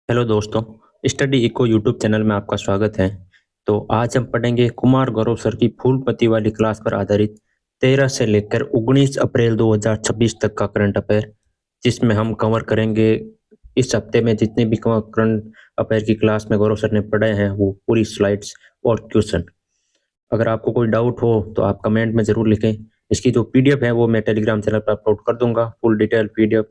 Hello दोस्तों, study eco YouTube channel में आपका स्वागत है। तो आज हम पढ़ेंगे कुमार गौरव सर की फूलपति वाली क्लास पर आधारित 13 से लेकर 19 अप्रैल 2026 तक का करंट अफेयर, जिसमें हम कवर करेंगे इस हफ्ते में जितने भी करंट अफेयर की क्लास में गौरव सर ने पढ़े हैं वो पूरी स्लाइड्स और क्वेश्चन। अगर आपको कोई डाउट हो तो आप कमेंट में ज़रूर लिखें। इसकी जो पीडीएफ है वो मैं टेलीग्राम चैनल पर अपलोड कर दूंगा, फुल डिटेल पीडीएफ।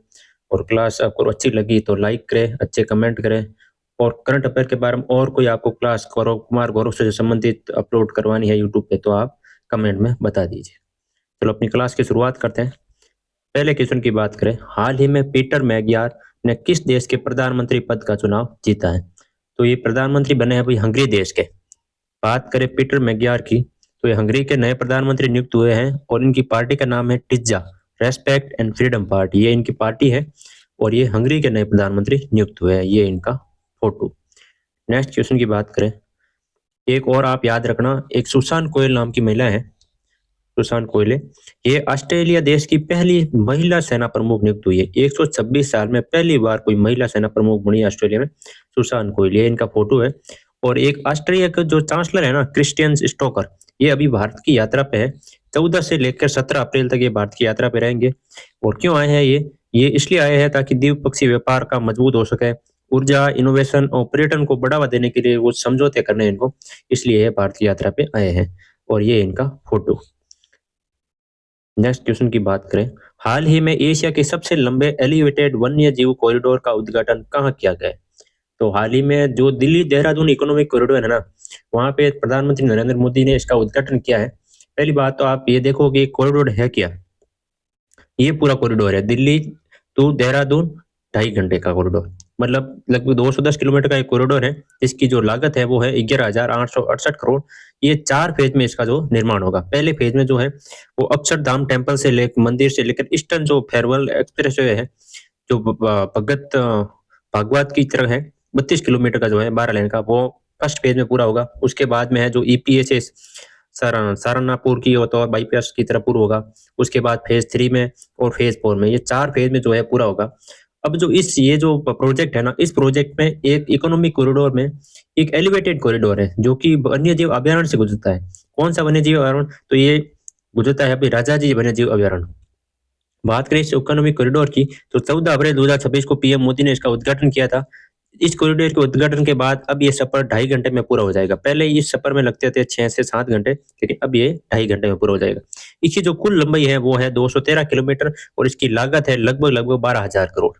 और क्लास आपको अच्छी लगी तो लाइक करें, अच्छे कमेंट करें। और करंट अफेयर के बारे में और कोई आपको क्लास कुमार गौरव से संबंधित अपलोड करवानी है यूट्यूब पे तो आप कमेंट में बता दीजिए। चलो अपनी क्लास की शुरुआत करते हैं। पहले क्वेश्चन की बात करें, हाल ही में पीटर मैगियार ने किस देश के प्रधानमंत्री पद का चुनाव जीता है? तो ये प्रधानमंत्री बने हैं भाई हंगरी देश के। बात करें पीटर मैगियार की, तो ये हंगरी के नए प्रधानमंत्री नियुक्त हुए हैं और इनकी पार्टी का नाम है टिज्जा, रेस्पेक्ट एंड फ्रीडम पार्टी, ये इनकी पार्टी है। और ये हंगरी के नए प्रधानमंत्री नियुक्त हुए हैं, ये इनका फोटो। नेक्स्ट क्वेश्चन की बात करें, एक और आप याद रखना, एक सुसान कोयल नाम की महिला है, सुसान कोयले। ये ऑस्ट्रेलिया देश की पहली महिला सेना प्रमुख नियुक्त हुई है। 126 साल में पहली बार कोई महिला सेना प्रमुख बनी ऑस्ट्रेलिया में, सुसान कोयल, ये इनका फोटो है। और एक ऑस्ट्रेलिया का जो चांसलर है ना, क्रिस्टियन स्टोकर, ये अभी भारत की यात्रा पे है। 14 से लेकर 17 अप्रैल तक ये भारत की यात्रा पे रहेंगे। और क्यों आए हैं ये इसलिए आए हैं ताकि द्विपक्षीय व्यापार का मजबूत हो सके, ऊर्जा, इनोवेशन और पर्यटन को बढ़ावा देने के लिए वो समझौते करने हैं इनको, इसलिए ये भारत की यात्रा पे आए हैं। और ये इनका फोटो। नेक्स्ट क्वेश्चन की बात करें, हाल ही में एशिया के सबसे लंबे एलिवेटेड वन्य जीव कॉरिडोर का उद्घाटन कहाँ किया गया है? तो हाल ही में जो दिल्ली देहरादून इकोनॉमिक कॉरिडोर है ना, वहां पे प्रधानमंत्री नरेंद्र मोदी ने इसका उद्घाटन किया है। पहली बात तो आप ये देखो कि कॉरिडोर है क्या। ये पूरा कॉरिडोर है दिल्ली टू देहरादून, 2.5 घंटे का कॉरिडोर, मतलब लगभग 210 किलोमीटर का एक कॉरिडोर है। इसकी जो लागत है वो है 11,868 करोड़। ये 4 फेज में इसका जो निर्माण होगा। पहले फेज में जो है वो अक्षरधाम टेम्पल से लेकर मंदिर से लेकर ईस्टर्न जो फेयरवेल एक्सप्रेस वे है, जो भगत भागवत की तरह है, 32 किलोमीटर का जो है 12 लेन का, वो फर्स्ट फेज में पूरा होगा। उसके बाद में है जो ईपीएचएस सहारनपुर की और बाईपास की तरफ पूरा होगा। उसके बाद फेज 3 में और फेज 4 में, ये 4 फेज में जो है पूरा होगा। अब जो ये जो प्रोजेक्ट है ना, इस प्रोजेक्ट में एक इकोनॉमिक कॉरिडोर में एक एलिवेटेड कॉरिडोर है जो कि वन्य जीव अभ्यारण्य से गुजरता है। कौन सा वन्य जीव अभ्यारण्य? तो ये गुजरता है अभी राजाजी वन्य जीव अभ्यारण्य। बात करें इस इकोनॉमिक कॉरिडोर की, तो 14 अप्रैल 2026 को पीएम मोदी ने इसका उद्घाटन किया था। इस कॉरिडोर के उद्घाटन के बाद अब ये सफर 2.5 घंटे में पूरा हो जाएगा। पहले इस सफर में लगते थे 6 से 7 घंटे, लेकिन अब ये 2.5 घंटे में पूरा हो जाएगा। इसकी जो कुल लंबाई है वो है 213 किलोमीटर और इसकी लागत है लगभग 12,000 करोड़।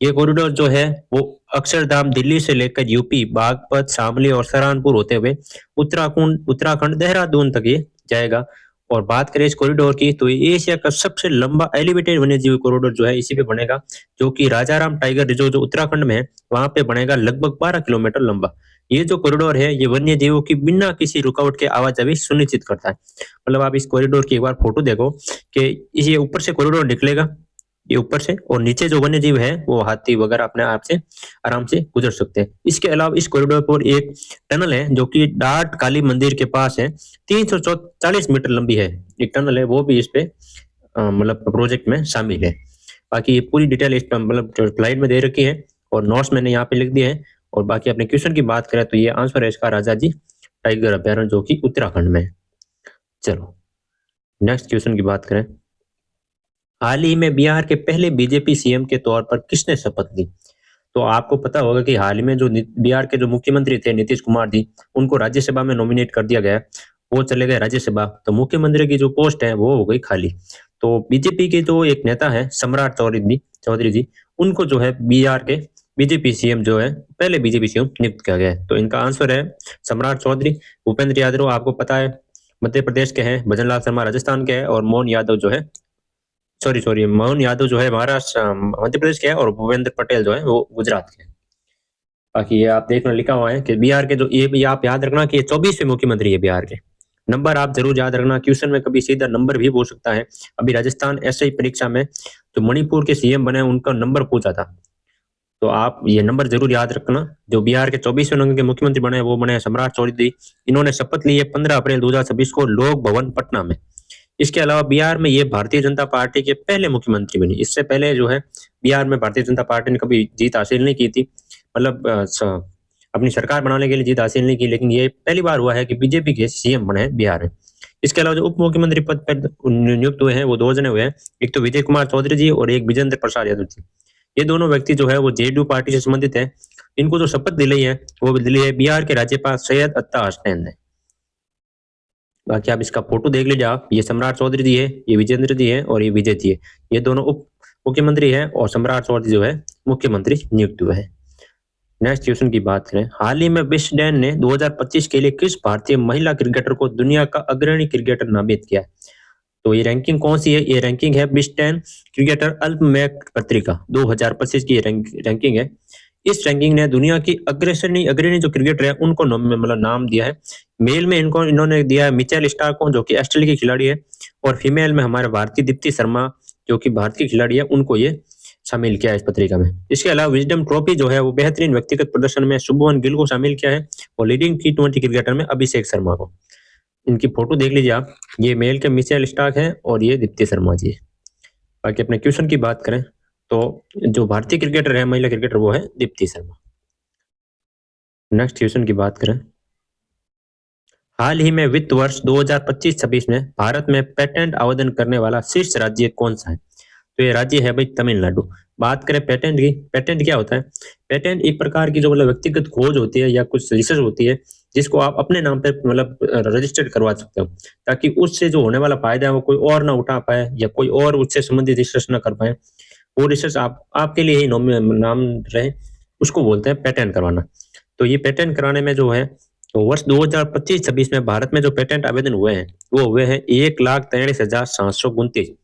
ये कॉरिडोर जो है वो अक्षरधाम दिल्ली से लेकर यूपी, बागपत, शामली और सहारनपुर होते हुए उत्तराखंड देहरादून तक ये जाएगा। और बात करें इस कॉरिडोर की, तो ये एशिया का सबसे लंबा एलिवेटेड वन्यजीव कॉरिडोर जो है इसी पे बनेगा, जो कि राजाराम टाइगर रिजर्व जो उत्तराखंड में है वहां पे बनेगा, लगभग 12 किलोमीटर लंबा। ये जो कॉरिडोर है ये वन्य जीवों की बिना किसी रुकावट के आवाजाही सुनिश्चित करता है। मतलब आप इस कॉरिडोर की एक बार फोटो देखो कि ये ऊपर से कॉरिडोर निकलेगा, ये ऊपर से, और नीचे जो वन्य जीव है वो हाथी वगैरह अपने आप से आराम से गुजर सकते हैं। इसके अलावा इस कॉरिडोर पर एक टनल है जो कि डाट काली मंदिर के पास है, 340 मीटर लंबी है एक टनल है, वो भी इस पे मतलब प्रोजेक्ट में शामिल है। बाकी ये पूरी डिटेल इस पे मतलब स्लाइड में दे रखी है और नोट्स मैंने यहाँ पे लिख दिए हैं। और बाकी अपने क्वेश्चन की बात करें तो ये आंसर है इसका राजाजी टाइगर अभ्यारण्य जो कि उत्तराखंड में है। चलो नेक्स्ट क्वेश्चन की बात करें, हाल ही में बिहार के पहले बीजेपी सीएम के तौर पर किसने शपथ ली? तो आपको पता होगा कि हाल ही में जो बिहार के जो मुख्यमंत्री थे नीतीश कुमार जी, उनको राज्यसभा में नॉमिनेट कर दिया गया। वो चले गए राज्यसभा, तो मुख्यमंत्री की जो पोस्ट है वो हो गई खाली। तो बीजेपी के जो एक नेता है सम्राट चौधरी जी, उनको जो है बिहार के बीजेपी सीएम जो है, पहले बीजेपी सीएम नियुक्त किया गया है। तो इनका आंसर है सम्राट चौधरी। भूपेंद्र यादव आपको पता है मध्य प्रदेश के हैं, भजनलाल शर्मा राजस्थान के हैं, और मोहन यादव जो है, सॉरी मोहन यादव जो है महाराष्ट्र मध्य प्रदेश के है, और भूपेंद्र पटेल जो है वो गुजरात के हैं। बाकी ये आप देखना लिखा हुआ है कि बिहार के जो ये आप याद रखना कि ये 24वें मुख्यमंत्री है बिहार के। नंबर आप जरूर याद रखना, क्वेश्चन में कभी सीधा नंबर भी पूछ सकता है। अभी राजस्थान एसआई परीक्षा में जो मणिपुर के सीएम बने उनका नंबर पूछा था, तो आप ये नंबर जरूर याद रखना। जो बिहार के 24वें नंबर के मुख्यमंत्री बने वो बने सम्राट चौधरी। इन्होंने शपथ ली है 15 अप्रैल 2026 को लोक भवन पटना में। इसके अलावा बिहार में ये भारतीय जनता पार्टी के पहले मुख्यमंत्री बनी। इससे पहले जो है बिहार में भारतीय जनता पार्टी ने कभी जीत हासिल नहीं की थी। मतलब अपनी सरकार बनाने के लिए जीत हासिल नहीं की, लेकिन ये पहली बार हुआ है कि बीजेपी के सीएम बने हैं बिहार में। इसके अलावा जो उप मुख्यमंत्री पद पर नियुक्त हुए हैं वो दो जने हुए हैं, एक तो विजय कुमार चौधरी जी और एक विजेंद्र प्रसाद यादव जी। ये दोनों व्यक्ति जो है वो जेडीयू पार्टी से संबंधित है। इनको जो शपथ दिलाई है वो दिलाई है बिहार के राज्यपाल सैयद अत्ता हसनैन ने। बाकी आप इसका फोटो देख लीजिए आप, ये सम्राट चौधरी जी है, ये विजेंद्र जी है और ये विजय जी है। ये दोनों उप मुख्यमंत्री है और सम्राट चौधरी जो है मुख्यमंत्री नियुक्त हुए हैं। नेक्स्ट क्वेश्चन की बात करें, हाल ही में विस्डेन ने 2025 के लिए किस भारतीय महिला क्रिकेटर को दुनिया का अग्रणी क्रिकेटर नामित किया है? तो ये रैंकिंग कौन सी है? ये रैंकिंग है बिस्टेन क्रिकेटर अल्पमैक पत्रिका 2025 की रैंकिंग है। इस रैंकिंग ने दुनिया की अग्रणी अग्रणी जो क्रिकेटर है उनको मतलब नाम दिया है। मेल में इन्होंने दिया है मिचेल स्टार्क को, जो कि ऑस्ट्रेलिया की खिलाड़ी है, और फीमेल में हमारे भारतीय दीप्ति शर्मा जो कि भारतीय खिलाड़ी है, उनको ये शामिल किया है इस पत्रिका में। इसके अलावा विजडम ट्रॉफी जो है वो बेहतरीन व्यक्तिगत प्रदर्शन में शुभमन गिल को शामिल किया है और लीडिंग T20 क्रिकेटर में अभिषेक शर्मा को। इनकी फोटो देख लीजिए आप, ये मेल के मिचेल स्टार्क है और ये दीप्ति शर्मा जी है। बाकी अपने क्वेश्चन की बात करें तो जो भारतीय क्रिकेटर है महिला क्रिकेटर वो है दीप्ति शर्मा। नेक्स्ट क्वेश्चन की बात करें, हाल ही में वित्त वर्ष 2025-26 में भारत में पेटेंट आवेदन करने वाला शीर्ष राज्य कौन सा है? तो ये राज्य है भाई तमिलनाडु। बात करें पेटेंट की, पेटेंट क्या होता है? पेटेंट एक प्रकार की जो मतलब व्यक्तिगत खोज होती है या कुछ रिसर्च होती है जिसको आप अपने नाम पे मतलब रजिस्टर्ड करवा सकते हो, ताकि उससे जो होने वाला फायदा है वो कोई और ना उठा पाए या कोई और उससे संबंधित रिसर्च ना कर पाए। वो रिसर्च आप आपके लिए ही नाम रहे, उसको बोलते हैं पेटेंट करवाना। तो ये पेटेंट कराने में जो है तो वर्ष 2025-26 में भारत में जो पेटेंट आवेदन हुए हैं वो हुए हैं 1,43,729।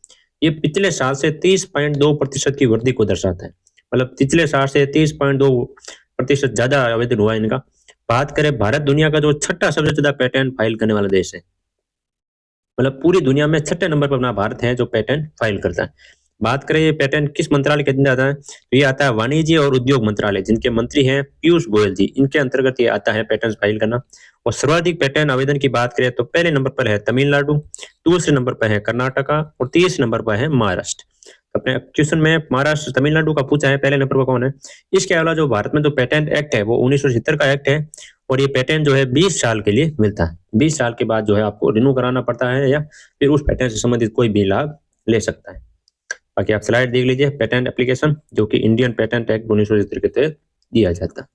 ये पिछले साल से 30.2% की वृद्धि को दर्शाता है। मतलब पिछले साल से 30.2% ज्यादा आवेदन हुआ है इनका। बात करें, भारत दुनिया का जो छठा सबसे ज्यादा पेटेंट फाइल करने वाला देश है। मतलब पूरी दुनिया में छठे नंबर पर अपना भारत है जो पेटेंट फाइल करता है। बात करें ये पेटेंट किस मंत्रालय के अंदर आता है, तो ये आता है वाणिज्य और उद्योग मंत्रालय, जिनके मंत्री हैं पीयूष गोयल जी। इनके अंतर्गत ये आता है पेटेंट फाइल करना। और सर्वाधिक पेटेंट आवेदन की बात करें तो पहले नंबर पर है तमिलनाडु, दूसरे नंबर पर है कर्नाटका और तीसरे नंबर पर है महाराष्ट्र। अपने क्वेश्चन में महाराष्ट्र तमिलनाडु का पूछा है, पहले नंबर पर कौन है? इसके अलावा जो भारत में जो पेटेंट एक्ट है वो 1970 का एक्ट है और ये पेटेंट जो है 20 साल के लिए मिलता है। 20 साल के बाद जो है आपको रिन्यू कराना पड़ता है या फिर उस पेटेंट से संबंधित कोई भी लाभ ले सकता है। बाकी आप स्लाइड देख लीजिए, पेटेंट एप्लीकेशन जो कि इंडियन पेटेंट एक्ट 1970 के तहत दिया जाता है।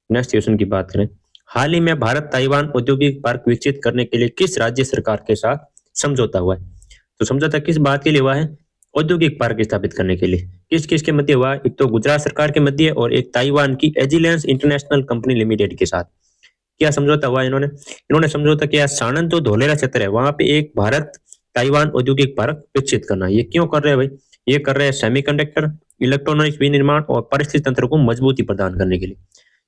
नेक्स्ट क्वेश्चन की बात करें, हाल ही में भारत ताइवान औद्योगिक पार्क विकसित करने के लिए किस राज्य सरकार के साथ समझौता हुआ है? तो समझौता किस बात के लिए हुआ है? औद्योगिक पार्क स्थापित करने के लिए। किस किस के मध्य हुआ? एक तो गुजरात सरकार के मध्य और एक ताइवान की एजिलेंस इंटरनेशनल कंपनी लिमिटेड के साथ। क्या समझौता हुआ इन्होंने? इन्होंने समझौता किया सानंद जो धोलेरा क्षेत्र है वहां पे एक भारत ताइवान औद्योगिक पार्क विकसित करना। ये क्यों कर रहे हैं भाई? ये कर रहे हैं सेमीकंडक्टर, इलेक्ट्रॉनिक्स विनिर्माण और पारिस्थितिक तंत्र को मजबूती प्रदान करने के लिए।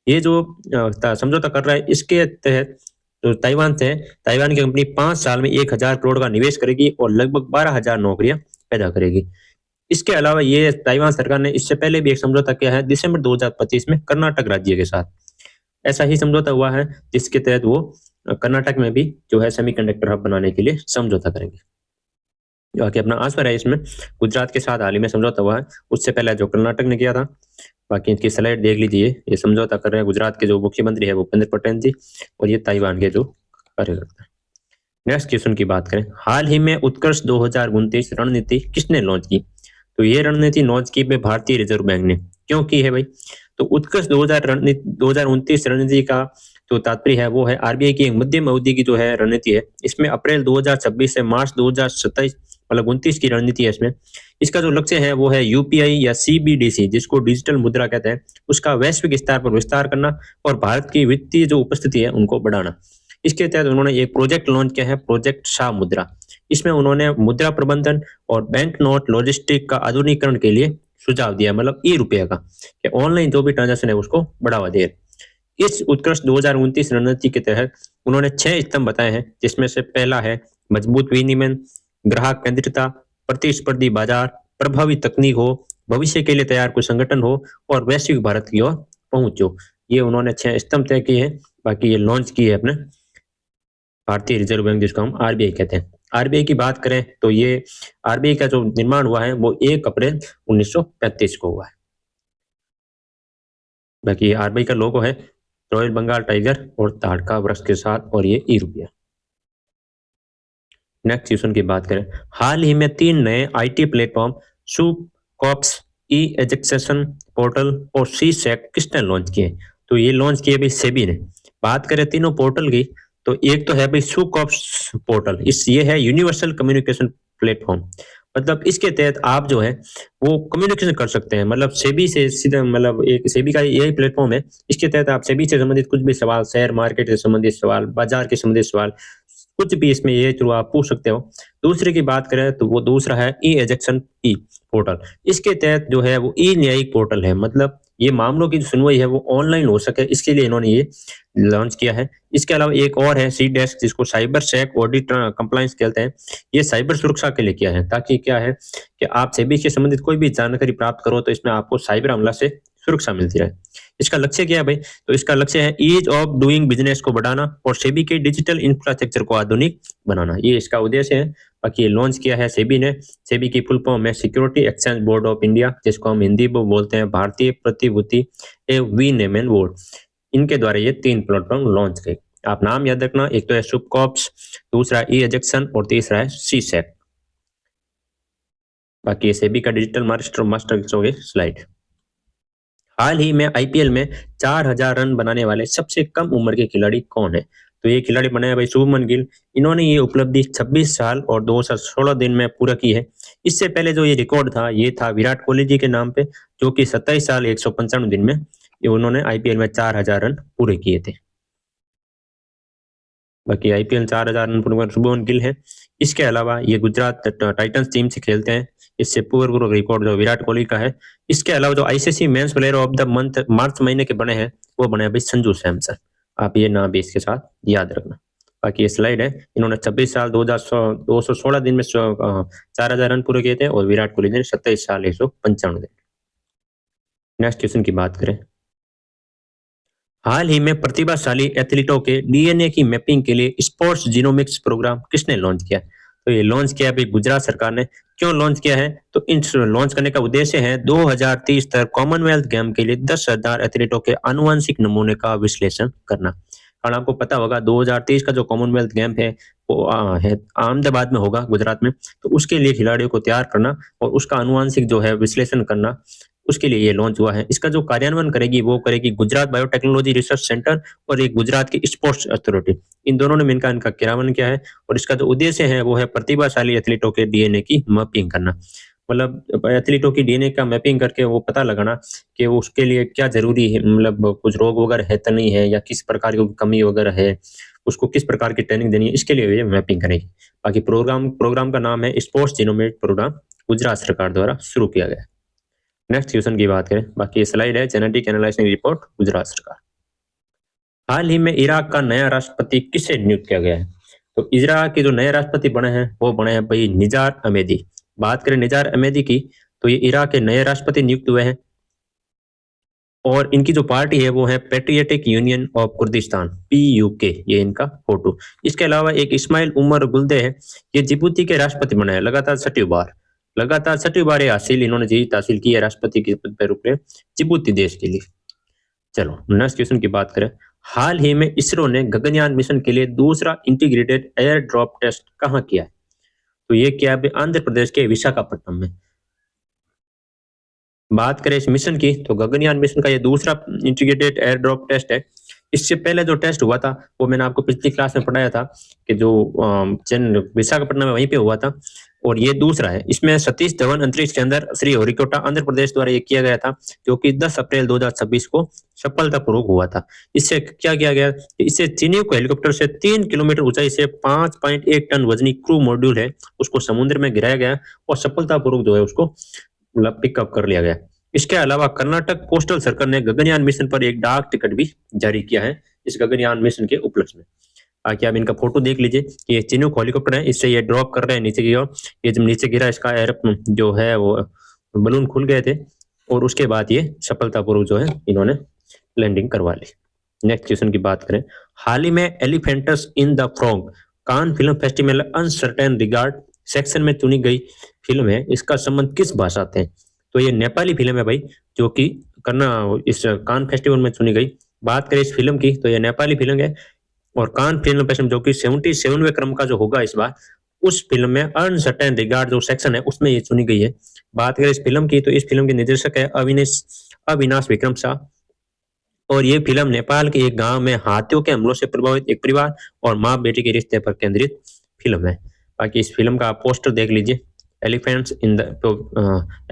ये जो समझौता कर रहा है इसके तहत जो ताइवान की कंपनी 5 साल में 1,000 करोड़ का निवेश करेगी और लगभग 12,000 नौकरियां पैदा करेगी। इसके अलावा ये ताइवान सरकार ने इससे पहले भी एक समझौता किया है दिसंबर 2025 में कर्नाटक राज्य के साथ। ऐसा ही समझौता हुआ है जिसके तहत वो कर्नाटक में भी जो है सेमीकंडक्टर हब बनाने के लिए समझौता करेंगे। बाकी अपना आंसर है इसमें गुजरात के साथ हाल ही में समझौता हुआ है, उससे पहले जो कर्नाटक ने किया था। बाकी इनकी स्लाइड देख लीजिए, ये समझौता कर रहे हैं गुजरात के जो मुख्यमंत्री है भूपेंद्र पटेल जी और ये ताइवान के जो कार्यकर्ता। नेक्स्ट क्वेश्चन की बात करें, हाल ही में उत्कर्ष 2029 रणनीति किसने लॉन्च की? तो ये रणनीति लॉन्च की भारतीय रिजर्व बैंक ने। क्यों की है भाई? तो उत्कर्ष 2029 रणनीति का जो तात्पर्य है वो है आरबीआई की एक मध्यम अवधि की जो है रणनीति है। इसमें अप्रैल 2026 से मार्च 2027 मतलब 29 की रणनीति है इसमें। इसका जो लक्ष्य है वो है यूपीआई या सीबीडीसी जिसको डिजिटल मुद्रा कहते हैं उसका वैश्विक स्तर पर विस्तार करना और भारत की वित्तीय जो उपस्थिति है उनको बढ़ाना। इसके तहत उन्होंने एक प्रोजेक्ट लॉन्च किया है, प्रोजेक्ट शाह मुद्रा। इसमें उन्होंने मुद्रा प्रबंधन और बैंक नोट लॉजिस्टिक का आधुनिकीकरण के लिए सुझाव दिया, मतलब ई-रुपया का, कि ऑनलाइन जो भी ट्रांजैक्शन है उसको बढ़ावा दे। इस उत्कृष्ट 2029 रणनीति के तहत उन्होंने 6 स्तंभ बताए हैं, जिसमें से पहला है मजबूत विनियमन, ग्राहक केंद्रितता, प्रतिस्पर्धी बाजार, प्रभावी तकनीक हो, भविष्य के लिए तैयार कोई संगठन हो और वैश्विक भारत की ओर पहुंच हो। ये उन्होंने 6 स्तंभ तय किए हैं। बाकी ये लॉन्च किए अपने भारतीय रिजर्व बैंक जिसको हम आरबीआई कहते हैं। आरबीआई की बात करें तो ये आरबीआई का जो निर्माण हुआ है वो 1 अप्रैल 1935 को हुआ है। बाकी आरबीआई का लोगो है रॉयल बंगाल टाइगर और ताड़का वृक्ष के साथ, और ये ई-रुपया। नेक्स्ट क्वेश्चन की बात करें, हाल ही में 3 नए आईटी प्लेटफॉर्म सूप, कॉप्स, ई एजेक्सेशन पोर्टल और सी सेक किसने लॉन्च किए? तो ये लॉन्च किए भाई सेबी ने। बात करें तीनों पोर्टल की, तो एक तो है भाई सूकॉप्स पोर्टल, इस ये है यूनिवर्सल कम्युनिकेशन प्लेटफॉर्म। मतलब इसके तहत आप जो है वो कम्युनिकेशन कर सकते हैं, मतलब सेबी से सीधा, मतलब एक सेबी का यही प्लेटफॉर्म है। इसके तहत आप सेबी से संबंधित कुछ भी सवाल, शेयर मार्केट से संबंधित सवाल, बाजार के संबंधित सवाल, कुछ भी इसमें ये थ्रू आप पूछ सकते हो। दूसरे की बात करें तो वो दूसरा है ई एजेक्शन ई पोर्टल। इसके तहत जो है वो ई न्यायिक पोर्टल है, मतलब ये मामलों की जो सुनवाई है वो ऑनलाइन हो सके, इसके लिए इन्होंने ये लॉन्च किया है। इसके अलावा एक और है सी डेस्क, जिसको साइबर सेक ऑडिट कंप्लायंस कहते हैं। ये साइबर सुरक्षा के लिए किया है, ताकि क्या है कि आप सेबी से संबंधित कोई भी जानकारी प्राप्त करो तो इसमें आपको साइबर हमला से सुरक्षा मिलती रहे। इसका लक्ष्य क्या है भाई? तो इसका लक्ष्य है ईज ऑफ डूइंग बिजनेस को बढ़ाना और सेबी के डिजिटल इंफ्रास्ट्रक्चर को आधुनिक बनाना, ये इसका उद्देश्य है। बाकी ये लॉन्च किया है सेबी ने। सेबी की फुल फॉर्म है security exchange board of India, जिसको हम हिंदी में बोलते हैं भारतीय प्रतिभूति विनियमन बोर्ड। इनके द्वारा ये 3 प्लेटफॉर्म लॉन्च किए। आप नाम याद रखना, एक तो है सुपकॉप्स, दूसरा ई एजेक्शन और तीसरा है सी सेक। बाकी सेबी का डिजिटल मास्टर मास्टर स्लाइड। हाल ही में आईपीएल में 4000 रन बनाने वाले सबसे कम उम्र के खिलाड़ी कौन है? तो ये खिलाड़ी बने हैं भाई शुभमन गिल। इन्होंने ये उपलब्धि 26 साल और 216 दिन में पूरा की है। इससे पहले जो ये रिकॉर्ड था ये था विराट कोहली जी के नाम पे, जो कि 27 साल 195 दिन में ये उन्होंने आईपीएल में 4000 रन पूरे किए थे। बाकी आईपीएल 4000 रन पूरे शुभमन गिल है। इसके अलावा ये गुजरात टाइटंस टीम से खेलते हैं। इससे पूर्व रिकॉर्ड जो विराट कोहली का है। इसके अलावा जो ICC men's player of the month March महीने के बने हैं वो बने हैं भाई संजू सैमसन। आप ये नाम भी इसके साथ याद रखना। बाकी ये स्लाइड है, इन्होंने 26 साल 216 दिन में 4000 रन पूरे किए थे, और विराट कोहली ने 27 साल 195 दिन। नेक्स्ट क्वेश्चन की बात करें, हाल ही में प्रतिभाशाली एथलीटों के डीएनए की मैपिंग के लिए स्पोर्ट्स जीनोमिक्स प्रोग्राम किसने लॉन्च किया? तो ये लॉन्च किया अभी गुजरात सरकार ने। क्यों लॉन्च किया है? तो इन लॉन्च करने का उद्देश्य है 2030 तक कॉमनवेल्थ गेम के लिए 10,000 एथलीटों के आनुवंशिक नमूने का विश्लेषण करना। और आपको पता होगा 2030 का जो कॉमनवेल्थ गेम है वो है अहमदाबाद में होगा, गुजरात में। तो उसके लिए खिलाड़ियों को तैयार करना और उसका आनुवंशिक जो है विश्लेषण करना, उसके लिए ये लॉन्च हुआ है। इसका जो कार्यान्वयन करेगी वो करेगी गुजरात बायोटेक्नोलॉजी रिसर्च सेंटर और एक गुजरात की स्पोर्ट्स अथॉरिटी। इन दोनों ने मिलकर इनका क्रियान्वयन किया है, और इसका जो उद्देश्य है वो है प्रतिभाशाली एथलीटों के डीएनए की मैपिंग करना। मतलब एथलीटों की डीएनए का मैपिंग करके वो पता लगाना कि वो उसके लिए क्या जरूरी है, मतलब कुछ रोग वगैरह है तो नहीं है, या किस प्रकार की कमी वगैरह है, उसको किस प्रकार की ट्रेनिंग देनी है, इसके लिए ये मैपिंग करेगी। बाकी प्रोग्राम का नाम है स्पोर्ट्स जीनोमिक प्रोग्राम, गुजरात सरकार द्वारा शुरू किया गया। नेक्स्ट क्वेश्चन की बात करें, बाकी स्लाइड है जेनेटिक एनालिसिस रिपोर्ट गुजरात सरकार। हाल ही में इराक का नया राष्ट्रपति किसे नियुक्त किया गया है? तो इराक के जो नए राष्ट्रपति बने हैं वो बने हैं भाई निजार अहमेदी। बात करें निजार अहमेदी की, तो ये इराक के नए राष्ट्रपति नियुक्त हुए हैं, और इनकी जो पार्टी है वो है patriotic union of Kurdistan, PUK, ये इनका फोटो। इसके अलावा एक इस्माइल उमर गुल्दे है, ये जिबूती के राष्ट्रपति बने हैं लगातार छठी बार ये हासिल इन्होंने जीत हासिल की है राष्ट्रपति के पद पर रुक रहे जिबूती देश के लिए। चलो नेक्स्ट क्वेश्चन की बात करें, हाल ही में इसरो ने गगनयान मिशन के लिए दूसरा इंटीग्रेटेड एयर ड्रॉप टेस्ट कहाँ किया है? तो ये किया है आंध्र प्रदेश के विशाखापट्टनम में। बात करें इस मिशन की, तो गगनयान मिशन का ये दूसरा इंटीग्रेटेड एयर ड्रॉप टेस्ट है। इससे पहले जो टेस्ट हुआ था वो मैंने आपको पिछली क्लास में पढ़ाया था कि जो विशाखापट्टनम में वहीं पे हुआ था, और ये दूसरा है। इसमें सतीश धवन अंतरिक्ष केंद्र श्रीहरिकोटा आंध्र प्रदेश द्वारा ये किया गया था, जो कि 10 अप्रैल 2026 को सफलतापूर्वक हुआ था। इससे क्या किया गया? इससे चीनियों को हेलीकॉप्टर से 3 किलोमीटर ऊंचाई से 5.1 टन वजनी क्रू मॉड्यूल है उसको समुद्र में गिराया गया, और सफलतापूर्वक जो है उसको पिकअप कर लिया गया। इसके अलावा कर्नाटक पोस्टल सर्कल ने गगनयान मिशन पर एक डाक टिकट भी जारी किया है इस गगनयान मिशन के उपलक्ष्य में। बाकी आप इनका फोटो देख लीजिए कि ये चिनूक हेलीकॉप्टर है, इससे ये ड्रॉप कर रहे हैं नीचे की ओर। ये जब नीचे गिरा इसका एयर जो है वो बलून खुल गए थे, और उसके बाद ये सफलतापूर्वक जो है इन्होंने लैंडिंग करवा ली। नेक्स्ट क्वेश्चन की बात करें, हाल ही में Elephants in the Fog Cannes film festival Un Certain Regard section में चुनी गई फिल्म है, इसका संबंध किस भाषा से है? तो ये नेपाली फिल्म है भाई, जो कि करना इस कान फेस्टिवल में चुनी गई। बात करें इस फिल्म की तो ये नेपाली फिल्म है और कान फिल्म फेस्टिवल जो कि 77वें क्रम का जो होगा इस बार, उस फिल्म में अनसर्टेन रिगार्ड जो सेक्शन है उसमें ये चुनी गई है। बात करें इस फिल्म की तो इस फिल्म के निर्देशक है अविनेश अविनाश विक्रम शाह और ये फिल्म नेपाल के एक गांव में हाथियों के हमलों से प्रभावित एक परिवार और माँ बेटी के रिश्ते पर केंद्रित फिल्म है। बाकी इस फिल्म का आप पोस्टर देख लीजिए, elephants in the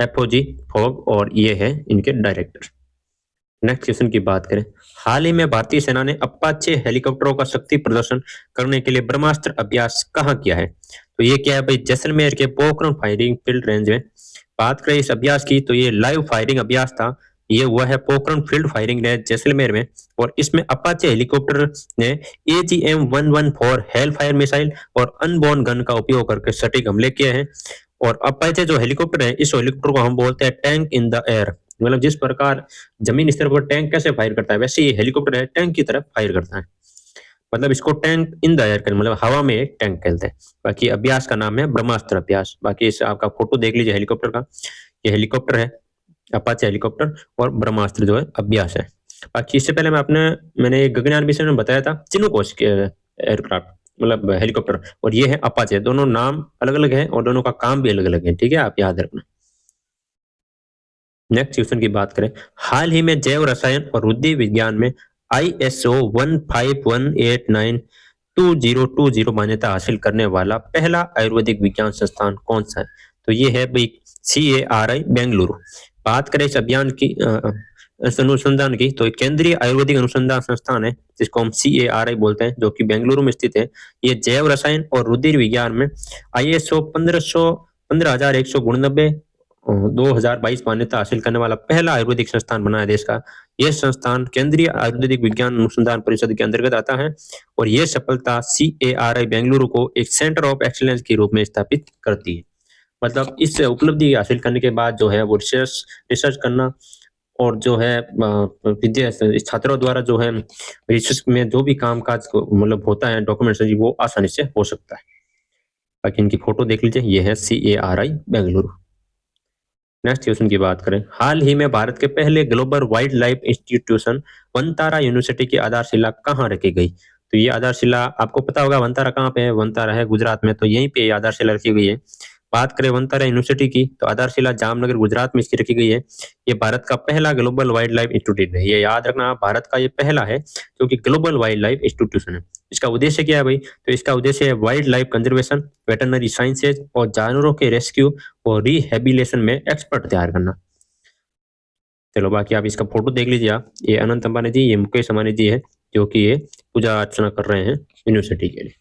apogee fog, और ये है इनके डायरेक्टर। नेक्स्ट क्वेश्चन की बात करें, हाल ही में भारतीय सेना ने अपाचे हेलीकॉप्टरों का शक्ति प्रदर्शन करने के लिए ब्रह्मास्त्र अभ्यास कहाँ किया है? तो ये क्या है भाई, जैसलमेर के पोखरण फायरिंग फील्ड रेंज में। बात करें इस अभ्यास की तो ये लाइव फायरिंग अभ्यास था। ये हुआ है Pokhran field firing range Jaisalmer में और इसमें अपाचे हेलीकॉप्टर ने AGM-114 हेल फायर मिसाइल और अनबोर्न गन का उपयोग करके सटीक हमले किए हैं। और अपाचे जो हेलीकॉप्टर है, इस हेलीकॉप्टर को हम बोलते हैं टैंक इन द एयर। मतलब जिस प्रकार जमीन स्तर पर टैंक कैसे फायर करता है, वैसे ये हेलीकॉप्टर है टैंक की तरफ फायर करता है। मतलब इसको टैंक इन द एयर, मतलब हवा में एक टैंक कहते हैं। बाकी अभ्यास का नाम है ब्रह्मास्त्र अभ्यास। बाकी इस आपका फोटो देख लीजिए हेलीकॉप्टर का, ये हेलीकॉप्टर है अपाचे हेलीकॉप्टर और ब्रह्मास्त्र जो है अभ्यास है। बाकी इससे पहले मैंने एक गगनयान विषय में बताया था चिनूक के एयरक्राफ्ट, मतलब हेलीकॉप्टर, और ये है अपाचे। दोनों नाम अलग अलग है और दोनों का काम भी अलग अलग है, ठीक है, आप याद रखना। नेक्स्ट क्वेश्चन की बात करें, हाल ही में जैव रसायन और उद्भिद विज्ञान में ISO 15192020 मान्यता हासिल करने वाला पहला आयुर्वेदिक विज्ञान संस्थान कौन सा है? तो ये है भाई CARI बेंगलुरु। बात करें इस अभियान की अनुसंधान की तो केंद्रीय आयुर्वेदिक अनुसंधान संस्थान है जिसको हम CARI बोलते हैं, जो कि बेंगलुरु में स्थित है। ये जैव रसायन और रुधिर विज्ञान में ISO 15,189 2022 मान्यता हासिल करने वाला पहला आयुर्वेदिक संस्थान बना है देश का। यह संस्थान केंद्रीय आयुर्वेदिक विज्ञान अनुसंधान परिषद के अंतर्गत आता है और यह सफलता CARI बेंगलुरु को एक सेंटर ऑफ एक्सीलेंस के रूप में स्थापित करती है। मतलब इस उपलब्धि हासिल करने के बाद जो है वो रिसर्च करना और जो है छात्रों द्वारा जो है रिसर्च में जो भी कामकाज मतलब होता है डॉक्यूमेंट्स, वो आसानी से हो सकता है। बाकी इनकी फोटो देख लीजिए, ये है CARI बेंगलुरु। नेक्स्ट क्वेश्चन की बात करें, हाल ही में भारत के पहले global wild life institution Vantara university की आधारशिला कहाँ रखी गई? तो ये आधारशिला आपको पता होगा, वनतारा कहाँ पे है? वनतारा है गुजरात में, तो यहीं पे आधारशिला रखी गई है। बात करें वनतारा यूनिवर्सिटी की तो आधारशिला जामनगर गुजरात में इसकी रखी गई है। ये भारत का पहला ग्लोबल वाइल्ड लाइफ इंस्टीट्यूट है, ये याद रखना, भारत का ये पहला है जो कि ग्लोबल वाइल्ड लाइफ इंस्टीट्यूशन है। इसका उद्देश्य क्या है भाई? तो इसका उद्देश्य है wild life conservation, veterinary sciences और जानवरों के रेस्क्यू और रिहेबिलिटेशन में एक्सपर्ट तैयार करना। चलो बाकी आप इसका फोटो देख लीजिए आप, ये अनंत अंबानी जी, ये मुकेश अंबानी जी है जो कि ये पूजा अर्चना कर रहे हैं यूनिवर्सिटी के लिए।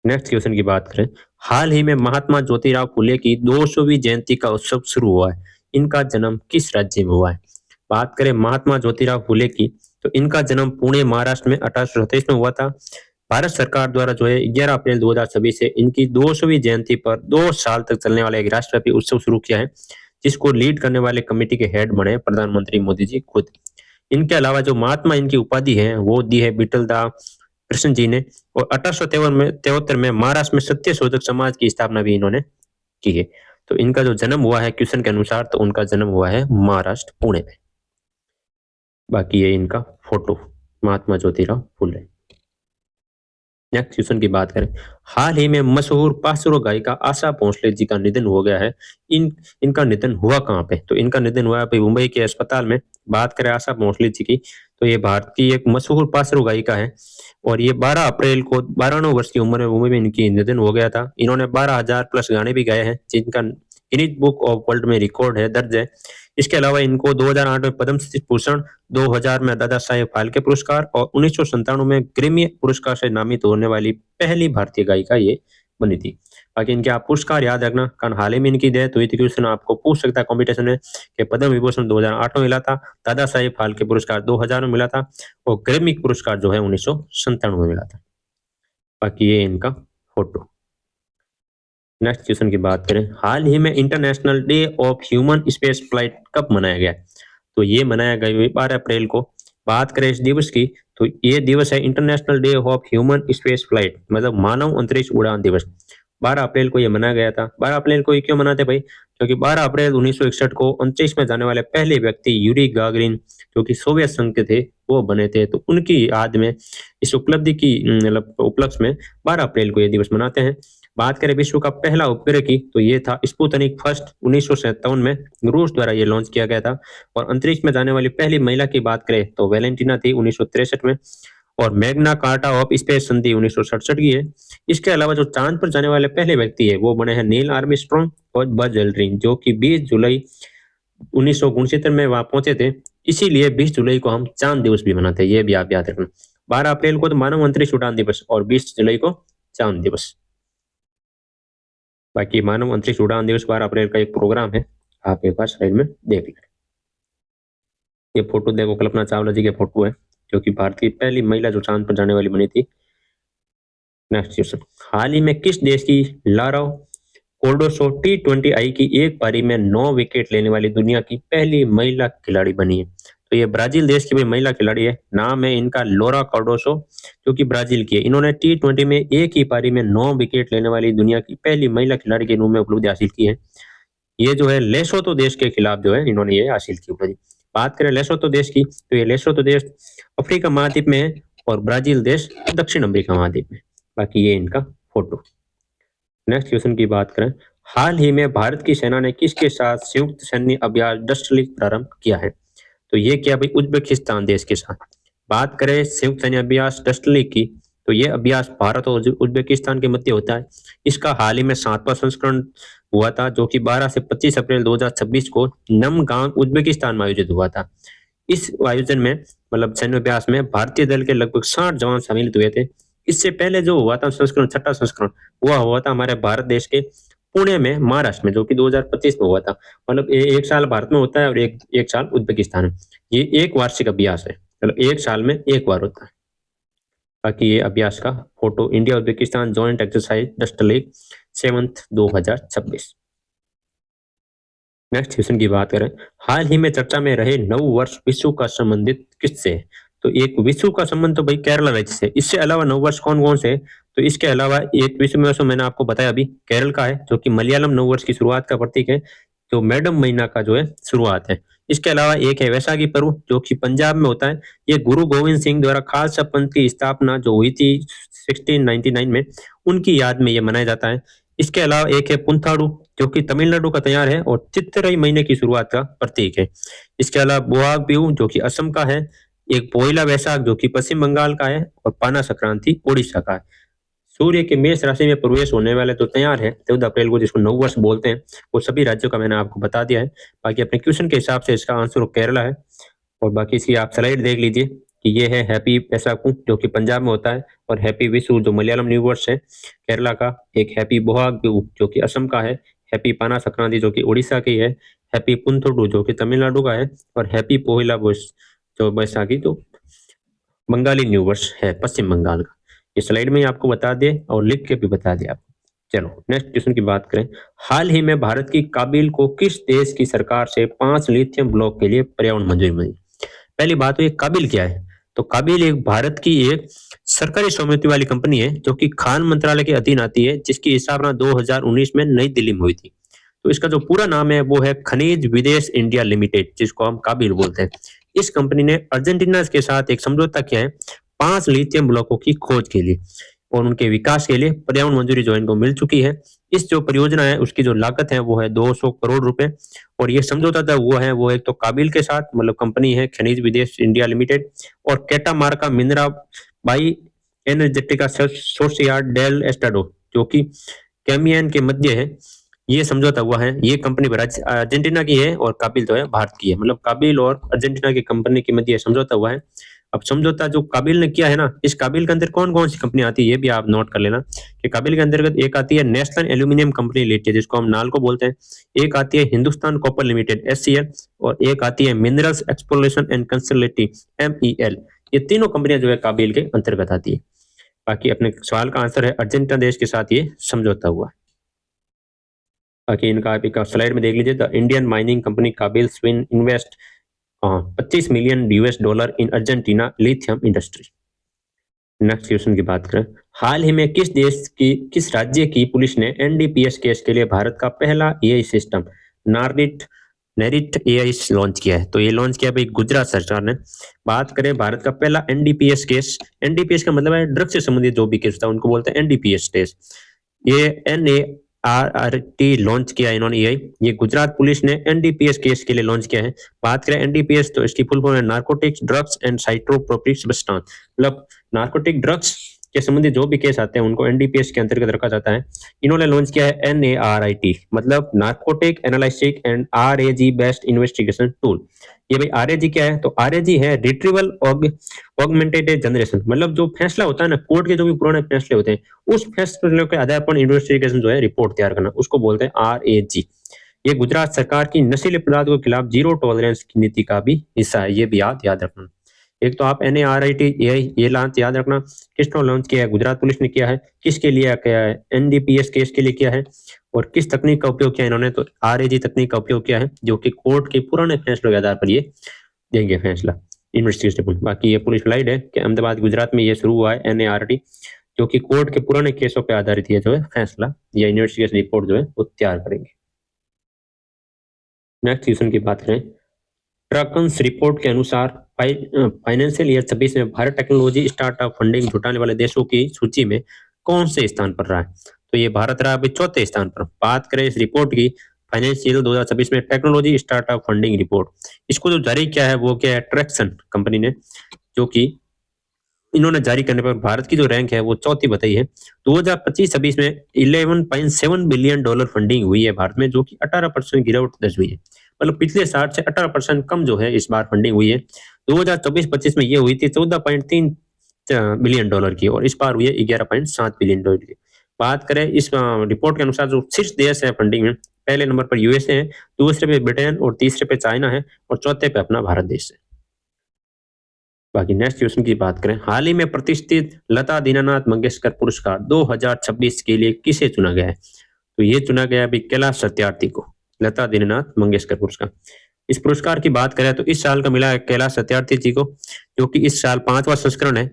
नेक्स्ट क्वेश्चन की बात करें, हाल ही में महात्मा ज्योतिराव फुले की 200वीं जयंती का उत्सव शुरू हुआ है। इनका जन्म किस राज्य में हुआ है? बात करें महात्मा ज्योतिराव फुले की तो इनका जन्म पुणे महाराष्ट्र में 1827 में हुआ था। भारत सरकार द्वारा जो है 11 अप्रैल 2026 से इनकी 200वीं जयंती पर 2 साल तक चलने वाला एक राष्ट्रव्यापी उत्सव शुरू किया है, जिसको लीड करने वाले कमेटी के हेड बने प्रधानमंत्री मोदी जी खुद। इनके अलावा जो महात्मा इनकी उपाधि है वो दी है बीटल दा कृष्ण जी ने, और 1873 में महाराष्ट्र में सत्य शोधक समाज की स्थापना भी इन्होंने की है। तो इनका जो जन्म हुआ है क्वेश्चन के अनुसार, तो उनका जन्म हुआ है महाराष्ट्र पुणे में। बाकी ये इनका photo Mahatma Jyotirao Phule. Next question की बात करें, हाल ही में मशहूर पार्श्व गायिका आशा भोसले जी का निधन हो गया है। इनका निधन हुआ कहाँ पे? तो इनका निधन हुआ है मुंबई के अस्पताल में। बात करें आशा भोसले जी की तो ये भारत की एक मशहूर पार्श्व गायिका है और ये 12 अप्रैल को 92 वर्ष की उम्र में मुंबई में इनकी निधन हो गया था। इन्होंने 12,000 प्लस गाने भी गाए हैं जिनका गिनीज बुक ऑफ वर्ल्ड में रिकॉर्ड है, दर्ज है। इसके अलावा इनको 2008 में पद्म भूषण, 2000 में दादा साहेब फाल्के पुरस्कार और 1997 में ग्रैमी पुरस्कार से नामित होने वाली पहली भारतीय गायिका ये बनी थी। बाकी इनके आप पुरस्कार याद रखना, कारण हाल ही में इनकी डेथ हुई थी। क्वेश्चन आपको पूछ सकता है कॉम्पिटिशन में कि पद्म विभूषण 2008 में मिला था, दादा साहेब फाल्के पुरस्कार 2000 में मिला था और ग्रैमी पुरस्कार जो है 1997 में मिला था। बाकी ये इनका फोटो। नेक्स्ट क्वेश्चन की बात करें, हाल ही में international day of human space flight कब मनाया गया? तो ये मनाया गया 12 अप्रैल को। बात करें इस दिवस की तो ये दिवस है international day of human space flight, मतलब मानव अंतरिक्ष उड़ान दिवस। 12 अप्रैल को ये मनाया गया था। 12 अप्रैल को ये क्यों मनाते भाई? क्योंकि 12 अप्रैल 1961 को अंतरिक्ष में जाने वाले पहले व्यक्ति यूरी गागरिन जो कि सोवियत संघ के थे वो बने थे। तो उनकी याद में इस उपलब्धि की मतलब उपलक्ष्य में 12 अप्रैल को ये दिवस मनाते हैं। बात करें विश्व का पहला उपग्रह की तो ये था स्पुतनिक फर्स्ट 1957 में रूस द्वारा ये लॉन्च किया गया था। और अंतरिक्ष में जाने वाली पहली महिला की बात करें तो वैलेंटिना थी 1963 में। और मैग्ना कार्टा ऑफ स्पेस संधि 1967 की है। इसके अलावा जो चांद पर जाने वाले पहले व्यक्ति है वो बने हैं नील आर्मस्ट्रॉन्ग और बज एल्ड्रिन जो कि 20 जुलाई 1969 में वहां पहुंचे थे। इसीलिए 20 जुलाई को हम चांद दिवस भी मनाते हैं, ये भी आप याद रखना। 12 अप्रैल को तो मानव अंतरिक्ष उड़ान दिवस और 20 जुलाई को चांद दिवस। बाकी मानव अंतरिक्ष उड़ान दिवस 12 अप्रैल का एक प्रोग्राम है, आप एक बार साइड में देख लें। ये फोटो देखो, कल्पना चावला जी के फोटो है जो कि भारत की पहली महिला जो चांद पर जाने वाली बनी थी। नेक्स्ट क्वेश्चन, हाल ही में किस देश की लारा कोर्डोसो T20I की एक पारी में 9 विकेट लेने वाली दुनिया की पहली महिला खिलाड़ी बनी है? तो ये ब्राजील देश की भी महिला खिलाड़ी है, नाम है इनका लोरा कार्डोसो जो कि ब्राजील की है। इन्होंने T20 में एक ही पारी में 9 विकेट लेने वाली दुनिया की पहली महिला खिलाड़ी के रूप में उपलब्धि हासिल की है। ये जो है लेसोतो देश के खिलाफ जो है इन्होंने ये हासिल की उपलब्धि। बात करें लेसोतो देश की तो ये लेसोतो देश अफ्रीका महाद्वीप में है और ब्राजील देश दक्षिण अमेरिका महाद्वीप में। बाकी ये इनका फोटो। नेक्स्ट क्वेश्चन की बात करें, हाल ही में भारत की सेना ने किसके साथ संयुक्त सैन्य अभ्यास डस्ट लीग प्रारंभ किया है? तो ये क्या भाई? उज्बेकिस्तान देश के साथ। बात करें संयुक्त सैन्य अभ्यास डस्ट लीग की तो ये अभ्यास भारत और उज्बेकिस्तान के मध्य होता है। इसका हाल ही में 7वां संस्करण हुआ था जो कि 12 से 25 अप्रैल 2026 को नमगांग उज्बेकिस्तान में आयोजित हुआ था। इस आयोजन में मतलब सैन्य अभ्यास में भारतीय दल के लगभग 60 जवान शामिल हुए थे। इससे पहले जो हुआ था संस्करण, छठा संस्करण हुआ हुआ था हमारे भारत देश के पुणे में, महाराष्ट्र में, जो कि 2025 में हुआ था। मतलब एक साल भारत में होता है और एक साल उज्बेकिस्तान में। ये एक वार्षिक अभ्यास है, मतलब एक साल में एक बार होता है। बाकी ये अभ्यास का photo, India Uzbekistan joint exercise dust league 7 2026। Next question की बात करें, हाल ही में चर्चा में रहे नव वर्ष विश्व का संबंधित किससे है? तो एक विश्व का संबंध तो भाई केरला राज्य से। इससे अलावा नव वर्ष कौन कौन से है? तो इसके अलावा एक विश्व में मैंने आपको बताया अभी केरल का है जो कि मलयालम नव वर्ष की शुरुआत का प्रतीक है, जो मैडम महीना का जो है शुरुआत है। इसके अलावा एक है वैसाखी पर्व जो कि पंजाब में होता है। ये गुरु गोविंद सिंह द्वारा खालसा पंथ की स्थापना जो हुई थी 1699 में, उनकी याद में ये मनाया जाता है। इसके अलावा एक है पुंथाडू जो कि तमिलनाडु का त्योहार है और चित्तरई महीने की शुरुआत का प्रतीक है। इसके अलावा बोआग बिहू जो कि असम का है, एक पोइला वैसाख जो कि पश्चिम बंगाल का है और पाना संक्रांति ओडिशा का है। सूर्य के मेष राशि में प्रवेश होने वाले जो त्योहार है 14 अप्रैल को जिसको नव वर्ष बोलते हैं, वो सभी राज्यों का मैंने आपको बता दिया है। बाकी अपने क्वेश्चन के हिसाब से इसका आंसर केरला है। और बाकी इसकी आप स्लाइड देख लीजिए कि ये है हैप्पी वैसाखू जो कि पंजाब में होता है, और हैप्पी विशु जो मलयालम न्यू वर्ष है केरला का, एक हैप्पी बोहाग बिहू जो कि असम का है, हैप्पी पाना संक्रांति जो कि उड़ीसा की है, हैप्पी पुंथुडू जो कि तमिलनाडु का है, और हैप्पी पोहिला वर्ष जो बैसाखी तो बंगाली न्यू वर्ष है पश्चिम बंगाल का। ये स्लाइड में ही आपको बता दिए और लिख के भी बता दिया आपको। चलो नेक्स्ट क्वेश्चन की बात करें, हाल ही में भारत की काबिल को किस देश की सरकार से 5 लिथियम ब्लॉक के लिए पर्यावरण मंजूरी मिली? पहली बात तो ये काबिल क्या है? तो काबिल एक भारत की एक सरकारी स्वामित्व वाली कंपनी है जो कि खान मंत्रालय के अधीन आती है, जिसकी स्थापना 2019 में नई दिल्ली में हुई थी। तो इसका जो पूरा नाम है वो है खनिज विदेश इंडिया लिमिटेड, जिसको हम काबिल बोलते हैं। इस कंपनी ने अर्जेंटीना के साथ एक समझौता किया है 5 लिथियम ब्लॉकों की खोज के लिए और उनके विकास के लिए पर्यावरण मंजूरी जो इनको मिल चुकी है। इस जो परियोजना है उसकी जो लागत है वो है 200 करोड़ रुपए। और ये समझौता था वो एक तो काबिल के साथ, मतलब कंपनी है खनिज विदेश इंडिया लिमिटेड, और कैटामार्का मिनरा बाई एनर्जेटिका सोसियाड डेल एस्टाडो जो कि कैमियन के मध्य है। ये समझौता हुआ है। ये कंपनी अर्जेंटीना की है और काबिल जो है भारत की है, मतलब काबिल और अर्जेंटीना की कंपनी के मध्य समझौता हुआ है। अब समझौता जो काबिल ने किया है ना, इस काबिल के अंदर कौन कौन सी कंपनी आती है ये भी आप नोट कर लेना कि काबिल के अंतर्गत एक आती है नेशनल एल्यूमिनियम कंपनी लिमिटेड जिसको हम नाल को बोलते हैं, एक आती है हिंदुस्तान कॉपर लिमिटेड SCL, और एक आती है minerals exploration and consultancy MEL। ये तीनों कंपनियां जो है काबिल के अंतर्गत आती है। बाकी अपने सवाल का आंसर है अर्जेंटीना देश के साथ ये समझौता हुआ। बाकी इनका आप एक स्लाइड में देख लीजिए, the Indian mining company KABIL स्विन invest $25 million in Argentina lithium industry. Next question की बात करें, हाल ही में किस राज्य की पुलिस ने एनडीपीएस केस के लिए भारत का पहला AI system night नेरिट AI launch किया है? तो ये लॉन्च किया भाई गुजरात सरकार ने। बात करें भारत का पहला एनडीपीएस केस, एनडीपीएस का मतलब है ड्रग्स से संबंधित जो भी केस होता है उनको बोलते हैं एनडीपीएस केस। ये NARRT लॉन्च किया है इन्होंने ये गुजरात पुलिस ने एनडीपीएस केस के लिए लॉन्च किया है। बात करें एनडीपीएस तो इसकी फुल फॉर्म है नार्कोटिक्स ड्रग्स एंड साइट्रोप्रोपिक सब्सटेंस, मतलब नार्कोटिक ड्रग्स के संबंधित जो भी केस आते हैं उनको एनडीपीएस के अंतर्गत रखा जाता है। इन्होंने लॉन्च किया है NARIT, मतलब narcotic analysis and RAG based investigation tool. ये भाई RAG क्या है? तो RAG है रिट्रीवल ऑगमेंटेड जनरेशन, मतलब जो फैसला होता है ना कोर्ट के जो भी पुराने फैसले होते हैं उस फैसले के आधार पर इन्वेस्टिगेशन जो है रिपोर्ट तैयार करना, उसको बोलते हैं RAG। ये गुजरात सरकार की नशीले पदार्थों के खिलाफ जीरो टॉलरेंस की नीति का भी हिस्सा है, ये भी याद रखना। एक तो आप NARIT ये लॉन्च याद रखना, किसने लॉन्च किया है? गुजरात पुलिस ने किया है। किसके लिए किया है? एनडीपीएस केस के लिए किया है। और किस तकनीक का उपयोग किया इन्होंने? तो RAG तकनीक का उपयोग किया है, जो कि कोर्ट के पुराने फैसलों के आधार पर ये देंगे फैसला इन्वेस्टिगेशन। बाकी ये पुलिस लाइड है कि अहमदाबाद गुजरात में ये शुरू हुआ है NART, जो कि कोर्ट के पुराने केसों पर आधारित ये जो है फैसला या इन्वेस्टिगेशन रिपोर्ट जो है वो तैयार करेंगे। नेक्स्ट क्वेश्चन की बात करें, ट्रकन्स रिपोर्ट के अनुसार फाइनेंशियल ईयर 26 में भारत टेक्नोलॉजी स्टार्टअप फंडिंग जुटाने वाले देशों की सूची में कौन से स्थान पर रहा है? तो ये भारत रहा अभी चौथे स्थान पर। बात करें इस रिपोर्ट की, फाइनेंशियल 2026 में टेक्नोलॉजी स्टार्टअप फंडिंग रिपोर्ट, इसको जो जारी किया है वो क्या है? ट्रैक्सन कंपनी ने, जो कि इन्होंने जारी करने पर भारत की जो रैंक है वो चौथी बताई है। 2025-26 में 11.7 बिलियन डॉलर फंडिंग हुई है भारत में, जो कि 18% गिरावट दर्ज हुई है, मतलब पिछले साल से 18% कम जो है इस बार फंडिंग हुई है। 2024-25 में ये हुई थी 14.3 बिलियन डॉलर की, और इस बार हुई है 11.7 बिलियन डॉलर की। बात करें इस रिपोर्ट के अनुसार जो शीर्ष देश है फंडिंग में, पहले नंबर पर यूएसए है, दूसरे पे ब्रिटेन और तीसरे पे चाइना है, और चौथे पे अपना भारत देश है। बाकी नेक्स्ट क्वेश्चन की बात करें, हाल ही में प्रतिष्ठित लता दीनानाथ मंगेशकर पुरस्कार 2026 के लिए किसे चुना गया है? तो ये चुना गया अभी कैलाश सत्यार्थी को, लता दीनानाथ मंगेशकर पुरस्कार। इस पुरस्कार की बात करें तो इस साल का मिला है कैलाश सत्यार्थी जी को, जो कि इस साल 5वां संस्करण है।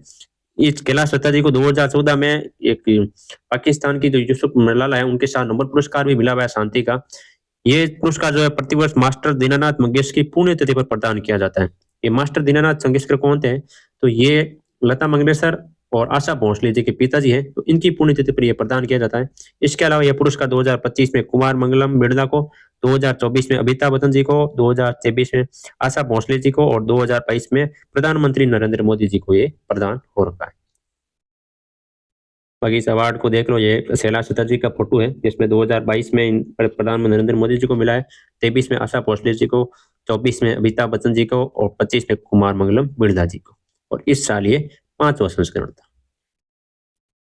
इस कैलाश सत्यार्थी जी को 2014 में एक पाकिस्तान की जो यूसुफ मलाला है उनके साथ नोबेल पुरस्कार भी मिला हुआ है शांति का। ये पुरस्कार जो है प्रतिवर्ष मास्टर दीनानाथ मंगेशकर की पुण्यतिथि पर प्रदान किया जाता है। ये मास्टर दीनानाथ मंगेशकर कौन थे? तो ये लता मंगेशकर और आशा भोसले जी के पिताजी हैं, तो इनकी पुण्यतिथि पर यह प्रदान किया जाता है। इसके अलावा यह पुरस्कार 2025 में कुमार मंगलम बिरला को, 2024 में अमिताभ बच्चन जी को, 2023 में आशा भोसले जी को, और 2022 में प्रधानमंत्री नरेंद्र मोदी जी को ये प्रदान हो रखा है। बाकी इस अवार्ड को देख लो, ये कैलाश सत्यार्थी का फोटो है, जिसमें 2022 में प्रधानमंत्री नरेंद्र मोदी जी को मिला है, 23 में आशा भोसले जी को, 24 में अमिताभ बच्चन जी को, और 25 में कुमार मंगलम बिरला जी को, और इस साल ये 5वां संस्करण था।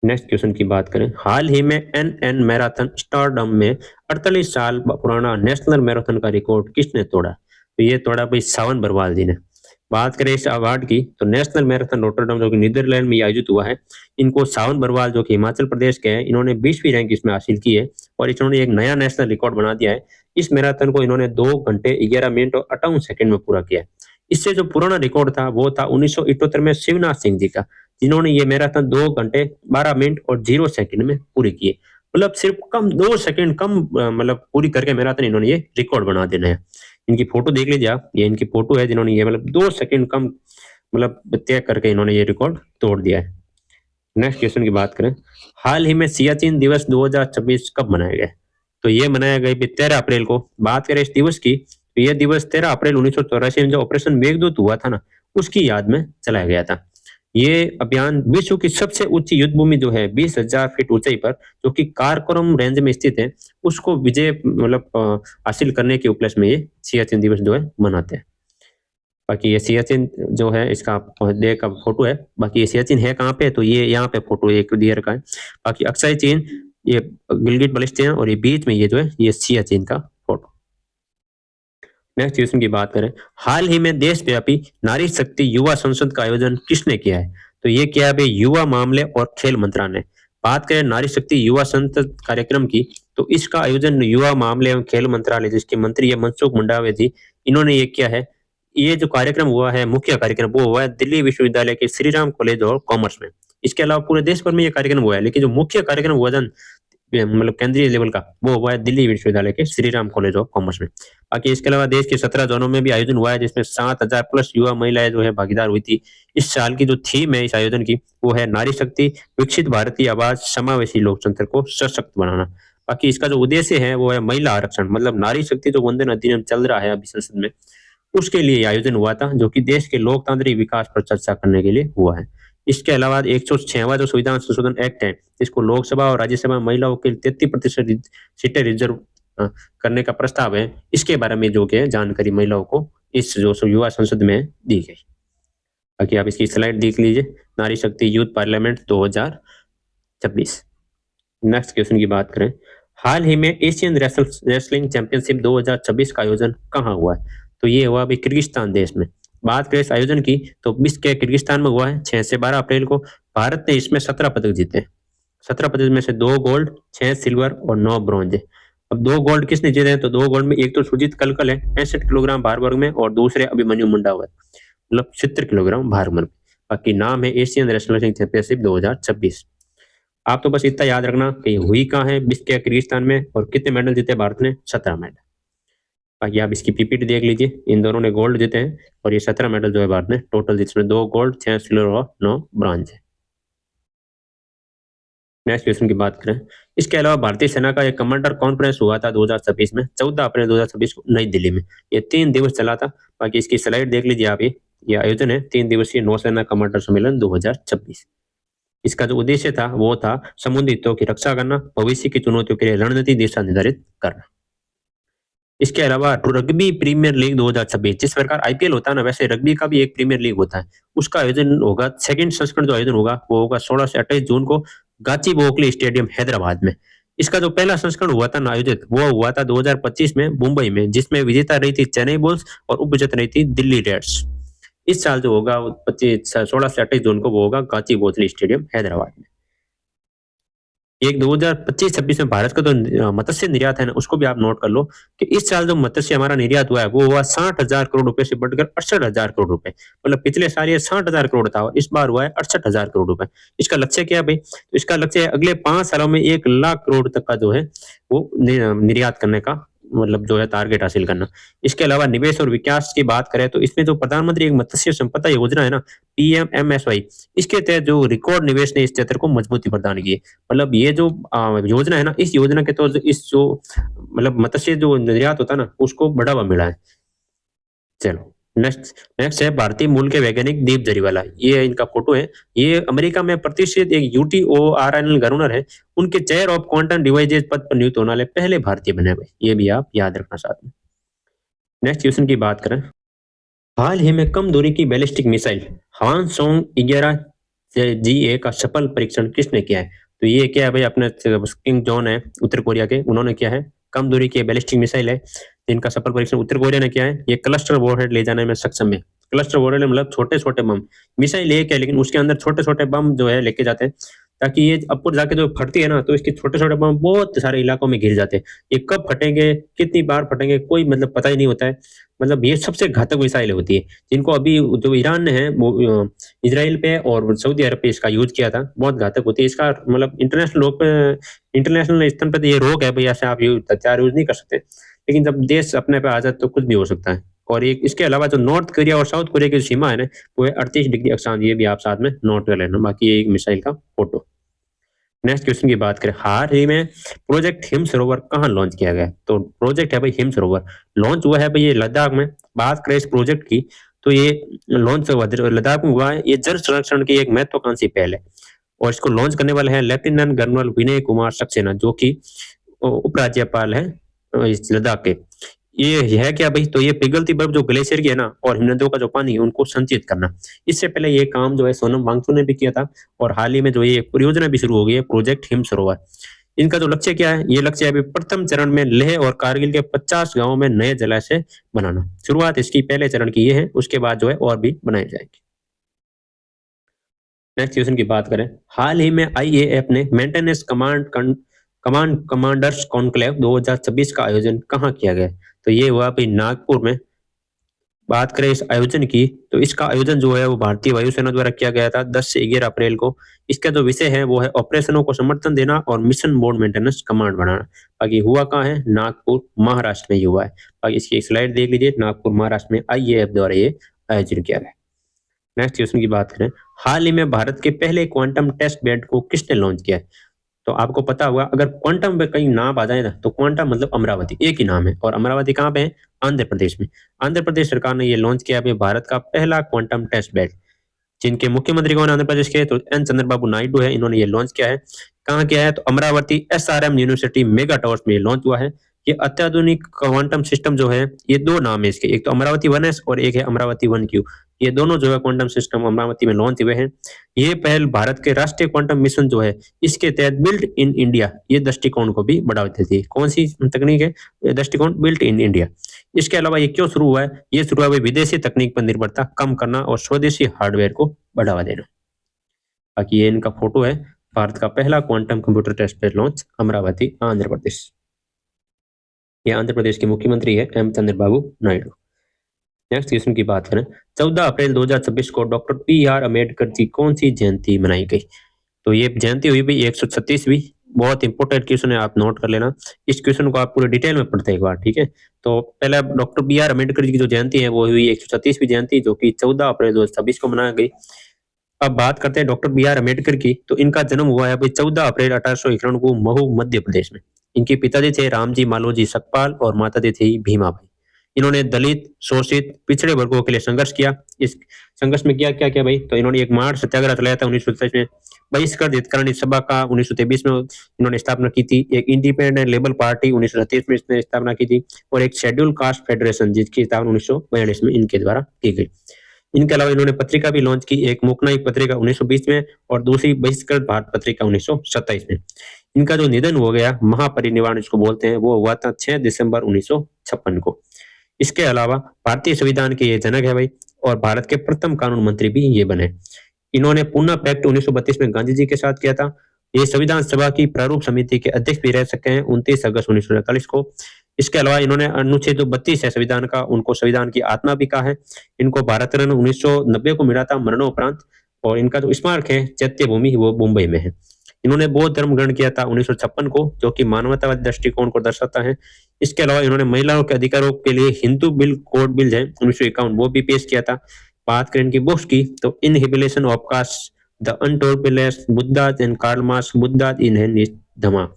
नेक्स्ट क्वेश्चन की बात करें, हाल ही में NN मैराथन स्टारडम में 48 साल पुराना नेशनल मैराथन का रिकॉर्ड किसने तोड़ा? तो ये तोड़ा भाई सावन बरवाल जी ने। बात करें इस अवार्ड की, तो नेशनल मैराथन रोटरडम जो कि नीदरलैंड में आयोजित हुआ है, इनको सावन बरवाल जो कि हिमाचल प्रदेश के हैं, इन्होंने 20वीं रैंक इसमें हासिल की है, और इन्होंने एक नया नेशनल रिकॉर्ड बना दिया है। इस मैराथन को इन्होंने 2 घंटे 11 मिनट और 58 सेकंड में पूरा किया है। इससे जो पुराना रिकॉर्ड था वो था 1978 में शिवनाथ सिंह जी का, जिन्होंने ये मैराथन 2 घंटे 12 मिनट और 0 सेकंड में पूरी की है। मतलब सिर्फ कम 2 सेकंड कम मतलब पूरी करके मैराथन इन्होंने ये रिकॉर्ड बना देना है। इनकी फोटो देख लीजिए आप, ये इनकी फोटो है जिन्होंने ये मतलब 2 सेकंड कम मतलब तय करके इन्होंने ये रिकॉर्ड तोड़ दिया है। नेक्स्ट क्वेश्चन की बात करें, हाल ही में सियाचिन दिवस 2026 कब मनाया गया? तो ये मनाया गया 13 अप्रैल को। बात करें इस दिवस की, तो यह दिवस 13 अप्रैल 1984 में जो ऑपरेशन मेघदूत हुआ था ना, उसकी याद में चलाया गया था। ये अभियान विश्व की सबसे ऊंची युद्ध भूमि जो है 20,000 फीट ऊंचाई पर, जो कि कारकोरम रेंज में स्थित है, उसको विजय मतलब हासिल करने के उपलक्ष्य में ये सियाचिन दिवस जो है मनाते हैं। बाकी ये सियाचिन जो है इसका डे का फोटो है। बाकी ये सियाचिन है कहाँ पे? तो ये यहाँ पे फोटो एक दिया रखा है। बाकी अक्साई चीन, ये गिलगिट बल्टिस्तान, और ये बीच में ये जो है ये सियाचिन का फोटो। नेक्स्ट क्वेश्चन की बात करें, हाल ही में देशव्यापी नारी शक्ति युवा संसद का आयोजन किसने किया है? तो ये किया है युवा मामले और खेल मंत्रालय ने। बात करें नारी शक्ति युवा संसद कार्यक्रम की, तो इसका आयोजन युवा मामले एवं खेल मंत्रालय, जिसके मंत्री है मनसुख मंडाविया जी, इन्होंने ये किया है। ये जो कार्यक्रम हुआ है, मुख्य कार्यक्रम वो हुआ है दिल्ली विश्वविद्यालय के Shri Ram college of commerce में। इसके अलावा पूरे देश भर में ये कार्यक्रम हुआ है, लेकिन जो मुख्य कार्यक्रम हुआ था मतलब केंद्रीय लेवल का, वो हुआ है दिल्ली विश्वविद्यालय के Shri Ram college of commerce में। बाकी इसके अलावा देश के 17 जोनों में भी आयोजन हुआ है, जिसमें 7,000 प्लस युवा महिलाएं जो है भागीदार हुई थी। इस साल की जो थीम है इस आयोजन की, वो है नारी शक्ति, विकसित भारतीय आवाज, समावेशी लोकतंत्र को सशक्त बनाना। बाकी इसका जो उद्देश्य है वो है महिला आरक्षण, मतलब नारी शक्ति जो वंदन अधिनियम चल रहा है अभी संसद में, उसके लिए आयोजन हुआ था, जो कि देश के लोकतांत्रिक विकास पर चर्चा करने के लिए हुआ है। इसके अलावा 106वां जो संविधान संशोधन एक्ट है, इसको लोकसभा और राज्यसभा में महिलाओं के 33% सीटें रिजर्व करने का प्रस्ताव है। इसके बारे में जो कि जानकारी महिलाओं को इस जो युवा संसद में दी गई। बाकी आप इसकी स्लाइड देख लीजिए, नारी शक्ति यूथ पार्लियामेंट 2026। नेक्स्ट क्वेश्चन की बात करें, हाल ही में एशियन रेसलिंग चैंपियनशिप 2026 का आयोजन कहाँ हुआ है? तो ये हुआ अभी किर्गिस्तान देश में। बात करें इस आयोजन की तो के किर्गिस्तान में हुआ है 6 से 12 अप्रैल को। भारत ने इसमें 17 पदक जीते। 17 पदक में से 2 गोल्ड, 6 सिल्वर और 9 ब्रॉन्ज है। अब 2 गोल्ड किसने जीते हैं? तो 2 गोल्ड में एक तो सुजीत कलकल है 65 किलोग्राम भार वर्ग में, और दूसरे अभिमन्यु मुंडा हुआ है मतलब 70 किलोग्राम भार वर्ग में। बाकी नाम है एशियन रेसलिंग चैंपियनशिप 2026। आप तो बस इतना याद रखना कि हुई कहाँ है, बिस्केक किर्गिस्तान में, और कितने मेडल जीते भारत ने? 17 मेडल। बाकी आप इसकी पीपीटी देख लीजिए, इन दोनों ने गोल्ड जीते हैं, और ये 17 मेडल जो है भारत ने टोटल, जिसमें 2 गोल्ड, 6 सिल्वर और 9 ब्रॉन्ज है। नेक्स्ट क्वेश्चन की बात करें, इसके अलावा भारतीय सेना का एक कमांडर कॉन्फ्रेंस हुआ था 2026 में, 14 अप्रैल 2026 को नई दिल्ली में। ये 3 दिवस चला था। बाकी इसकी स्लाइड देख लीजिए आप। ये आयोजन है 3 दिवसीय नौसेना कमांडर सम्मेलन 2026। इसका जो उद्देश्य था वो था समुद्री हितों की रक्षा करना, भविष्य की चुनौतियों के लिए रणनीति दिशा निर्धारित करना। इसके अलावा रग्बी प्रीमियर लीग 2026, जिस प्रकार आईपीएल होता है ना, वैसे रग्बी का भी एक प्रीमियर लीग होता है। उसका आयोजन होगा, सेकंड संस्करण जो आयोजन होगा वो होगा 16 से 28 जून को गाचीबोकली स्टेडियम हैदराबाद में। इसका जो पहला संस्करण हुआ था ना आयोजित, वो हुआ था 2025 में मुंबई में, जिसमें विजेता रही थी चेन्नई बुल्स और उपविजेता रही थी दिल्ली रेड्स। इस साल जो होगा 16 से 28 जून को वो होगा गाचीबोकली स्टेडियम हैदराबाद में। एक 2025-26 में भारत का तो मत्स्य निर्यात है ना, उसको भी आप नोट कर लो कि इस साल जो मत्स्य हमारा निर्यात हुआ है वो हुआ 60,000 करोड़ रुपए से बढ़कर 68,000 करोड़ रुपए। मतलब पिछले साल ये 60,000 करोड़ था और इस बार हुआ है 68,000 करोड़ रुपए। इसका लक्ष्य क्या है भाई? तो इसका लक्ष्य है अगले 5 सालों में 1 लाख करोड़ तक का जो है वो निर्यात करने का, मतलब जो है टारगेट हासिल करना। इसके अलावा निवेश और विकास की बात करें तो इसमें जो प्रधानमंत्री एक मत्स्य संपदा योजना है ना, पीएमएमएसवाई, इसके तहत जो रिकॉर्ड निवेश ने इस क्षेत्र को मजबूती प्रदान की है। मतलब ये जो योजना है ना, इस योजना के तहत इस जो मतलब मत्स्य जो निर्यात होता है ना, उसको बढ़ावा मिला है। चलो नेक्स्ट नेक्स्ट है भारतीय मूल के वैज्ञानिक दीप जरीवाला। ये इनका फोटो है। ये अमेरिका में प्रतिष्ठित एक यूटीओआरएनएल गवर्नर है। उनके चेयर ऑफ क्वांटम डिवाइसेज पद पर नियुक्त होने वाले पहले भारतीय बने हुए। ये भी आप याद रखना साथ में। नेक्स्ट क्वेश्चन की बात करें, हाल ही में कम दूरी की बैलिस्टिक मिसाइल हानसोंग 11 GA का सफल परीक्षण किसने किया है? तो ये क्या है भाई, अपने किंग जॉन है उत्तर कोरिया के, उन्होंने किया है। कम दूरी की बैलिस्टिक मिसाइल है जिनका सफल परीक्षण उत्तर कोरिया ने किया है। ये क्लस्टर वॉरहेड ले जाने में सक्षम है। क्लस्टर वॉरहेड मतलब छोटे छोटे बम। मिसाइल एक है लेकिन उसके अंदर छोटे छोटे बम जो है लेके जाते हैं, ताकि ये ऊपर जाके जो फटती है ना, तो इसके छोटे छोटे बम बहुत सारे इलाकों में गिर जाते हैं। ये कब फटेंगे, कितनी बार फटेंगे, कोई मतलब पता ही नहीं होता है। मतलब ये सबसे घातक मिसाइल होती है, जिनको अभी जो ईरान ने है वो इसराइल पे और सऊदी अरब पे इसका यूज किया था। बहुत घातक होती है। इसका मतलब इंटरनेशनल स्तर पर ये रोक है भाई, ऐसे आप हथियार यूज नहीं कर सकते। लेकिन जब देश अपने पे आ जाए तो कुछ भी हो सकता है। और एक इसके अलावा जो नॉर्थ कोरिया और साउथ कोरिया की सीमा है ना, वो है 38 डिग्री अक्षांश। ये भी आप साथ में नोट कर लेना। बाकी ये एक मिसाइल का फोटो। नेक्स्ट क्वेश्चन की बात करें, हाल ही में प्रोजेक्ट हिम सरोवर कहाँ लॉन्च किया गया? तो प्रोजेक्ट है भाई हिम सरोवर, लॉन्च हुआ है भाई ये लद्दाख में। बात करें इस प्रोजेक्ट की तो ये लॉन्च लद्दाख में हुआ है। ये जल संरक्षण की एक महत्वाकांक्षी पहल है, और इसको लॉन्च करने वाले हैं लेफ्टिनेंट कर्नल विनय कुमार सक्सेना, जो कि उपराज्यपाल है इस लद्दाख के। ये है क्या भाई? तो ये पिघलती बर्फ जो ग्लेशियर की है ना, और हिमनदियों का जो पानी है उनको संचित करना। इससे पहले ये काम जो है सोनम वांगचुक ने भी किया था, और हाल ही में जो ये परियोजना भी शुरू हो गई है, प्रोजेक्ट हिम सरोवर। इनका जो लक्ष्य क्या है? ये लक्ष्य अभी प्रथम चरण में लेह और कारगिल के 50 गांवों में नए जलाशय बनाना। शुरुआत इसकी पहले चरण की ये है, उसके बाद जो है और भी बनाए जाएंगे। नेक्स्ट क्वेश्चन की बात करें, हाल ही में आईएएफ ने मेंटेनेंस कमांडर्स कॉन्क्लेव 2026 का आयोजन कहाँ किया गया? तो ये हुआ भाई नागपुर में। बात करें इस आयोजन की, तो इसका आयोजन जो है वो भारतीय वायुसेना द्वारा किया गया था 10 से 11 अप्रैल को। इसका जो विषय है वो है ऑपरेशनों को समर्थन देना और मिशन मोड मेंटेनेंस कमांड बढ़ाना। बाकी हुआ कहाँ है? नागपुर महाराष्ट्र में ही हुआ है। बाकी इसकी एक स्लाइड देख लीजिए, नागपुर महाराष्ट्र में आईएएफ द्वारा ये आयोजन किया गया। नेक्स्ट क्वेश्चन की बात करें, हाल ही में भारत के पहले क्वांटम टेस्ट बेड को किसने लॉन्च किया है? तो आपको पता होगा, अगर क्वांटम में कहीं नाम आ जाए ना, तो क्वांटम मतलब अमरावती, एक ही नाम है। और अमरावती कहाँ पे है? आंध्र प्रदेश में। आंध्र प्रदेश सरकार ने ये लॉन्च किया है भारत का पहला क्वांटम टेस्ट बेड। जिनके मुख्यमंत्री कौन है आंध्र प्रदेश के? तो एन चंद्रबाबू नायडू है, इन्होंने ये लॉन्च किया है। कहाँ किया है? तो Amravati SRM university mega towers में लॉन्च हुआ है। ये अत्याधुनिक क्वांटम सिस्टम जो है, ये दो नाम है इसके, एक तो अमरावती 1S और एक है अमरावती 1Q। ये दोनों जो है क्वांटम सिस्टम अमरावती में लॉन्च हुए हैं। ये पहल भारत के राष्ट्रीय क्वांटम मिशन जो है, इसके तहत बिल्ड इन इंडिया ये दृष्टिकोण को भी बढ़ावा देती है। कौन सी तकनीक है? ये दृष्टिकोण बिल्ड इन इंडिया। इसके अलावा ये क्यों शुरू हुआ है? ये शुरू हुआ है विदेशी तकनीक पर निर्भरता कम करना और स्वदेशी हार्डवेयर को बढ़ावा देना। बाकी ये इनका फोटो है, भारत का पहला quantum computer test bed launch Amaravati Andhra Pradesh. ये आंध्र प्रदेश के मुख्यमंत्री है M Chandrababu Naidu. Next question की बात करें, 14 अप्रैल 2026 को डॉक्टर पी.आर. अम्बेडकर की कौन सी जयंती मनाई गई? तो ये जयंती हुई भी 136वीं। बहुत इंपॉर्टेंट क्वेश्चन है, आप नोट कर लेना। इस क्वेश्चन को आप पूरे डिटेल में पढ़ते एक बार, ठीक है। तो पहला डॉक्टर बी.आर. अम्बेडकर जी की जो जयंती है वो हुई 136वीं जयंती, जो कि 14 अप्रैल 2026 को मनाई गई। अब बात करते हैं डॉक्टर बी.आर. अम्बेडकर की, तो इनका जन्म हुआ है भाई 14 अप्रैल 1891 को महू मध्य प्रदेश में। इनके पिताजी थे रामजी मालोजी सकपाल और माताजी थी भीमाबाई। इन्होंने दलित, शोषित, पिछड़े वर्गों के लिए संघर्ष किया। इस संघर्ष में क्या किया भाई? तो इन्होंने एक मार्च सत्याग्रह चलाया था 1927 में। बहिष्कृत हितकारिणी सभा का 1923 में इन्होंने स्थापना की थी। एक इंडिपेंडेंट लेबर पार्टी 1937 में इसने स्थापना की थी, और एक शेड्यूल कास्ट फेडरेशन जिसकी स्थापना 1942 में इनके द्वारा की गई। इनके अलावा इन्होंने पत्रिका भी लॉन्च की, एक मूकनाई पत्रिका 1920 में और दूसरी बहिष्कृत भारत पत्रिका 1927 में। इनका जो निधन हो गया, महापरिनिर्वाण इसको बोलते हैं, वो हुआ था 6 दिसंबर 1956 को। इसके अलावा भारतीय संविधान के ये जनक है भाई, और भारत के प्रथम कानून मंत्री भी ये बने। इन्होंने पूना पैक्ट 1932 में गांधी जी के साथ किया था। ये संविधान सभा की प्रारूप समिति के अध्यक्ष भी रह सके हैं 29 अगस्त 1947 को। इसके अलावा इन्होंने अनुच्छेद जो 32 है संविधान का, उनको संविधान की आत्मा भी कहा है। इनको भारत रत्न 1990 को मिला था मरणोपरांत, और इनका जो स्मारक है चैत्य भूमि वो मुंबई में है। इन्होंने बौद्ध धर्म ग्रहण किया था 1956 को, जो कि मानवतावादी दृष्टिकोण को दर्शाता है। इसके अलावा इन्होंने महिलाओं के अधिकारों के लिए हिंदू बिल कोड बिल है 1951 वो भी पेश किया था। बात करें इनकी बुक्स की, तो Annihilation of Caste, the Untold Pillars, Buddha and Karl Marx, Buddha in his Dhamma,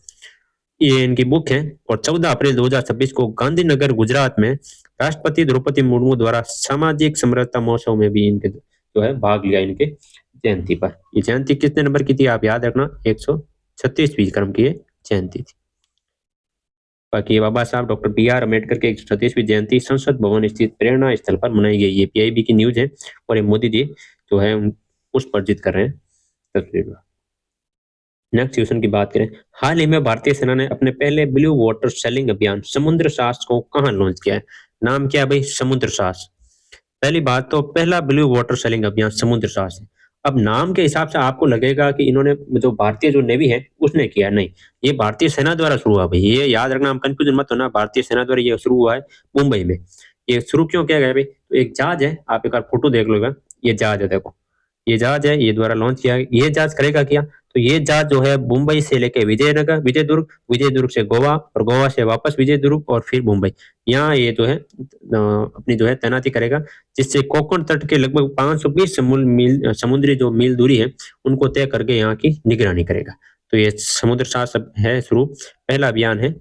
ये इनकी बुक है। और 14 अप्रैल 2026 को गांधीनगर गुजरात में राष्ट्रपति द्रौपदी मुर्मू द्वारा सामाजिक समरसता महोत्सव में भी इनके जो है भाग लिया इनके जयंती पर। ये जयंती कितने नंबर की थी आप याद रखना, 136वीं क्रम की जयंती थी। बाकी बाबा साहब डॉक्टर बी.आर. अम्बेडकर के 136वीं जयंती संसद भवन स्थित प्रेरणा स्थल पर मनाई गई। ये पीआईबी की न्यूज है, और ये मोदी जी जो है उस पर जिद कर रहे हैं तस्वीर में। नेक्स्ट क्वेश्चन की बात करें, हाल ही में भारतीय सेना ने अपने पहले ब्लू वाटर सेलिंग अभियान समुद्र साहस को कहां लॉन्च किया है? नाम क्या है भाई? समुद्र साहस। पहली बात तो पहला ब्लू वाटर सेलिंग अभियान समुद्र साहस है। अब नाम के हिसाब से आपको लगेगा कि इन्होंने जो भारतीय जो नेवी है उसने किया, नहीं, ये भारतीय सेना द्वारा शुरू हुआ भाई, ये याद रखना, हम कंफ्यूजन मत होना। भारतीय सेना द्वारा ये शुरू हुआ है मुंबई में। ये शुरू क्यों किया गया भाई? तो एक जहाज है, आप एक बार फोटो देख लोगा, ये जहाज है, देखो ये जहाज है, ये द्वारा लॉन्च किया। ये जहाज करेगा क्या? तो ये जहाज जो है मुंबई से लेके विजयनगर, विजयदुर्ग, विजयदुर्ग से गोवा, और गोवा से वापस विजयदुर्ग, और फिर मुंबई, यहाँ ये जो है अपनी जो है तैनाती करेगा, जिससे कोंकण तट के लगभग 520 समुद्री जो मील दूरी है उनको तय करके यहाँ की निगरानी करेगा। तो ये समुद्र साहस है शुरू, पहला अभियान है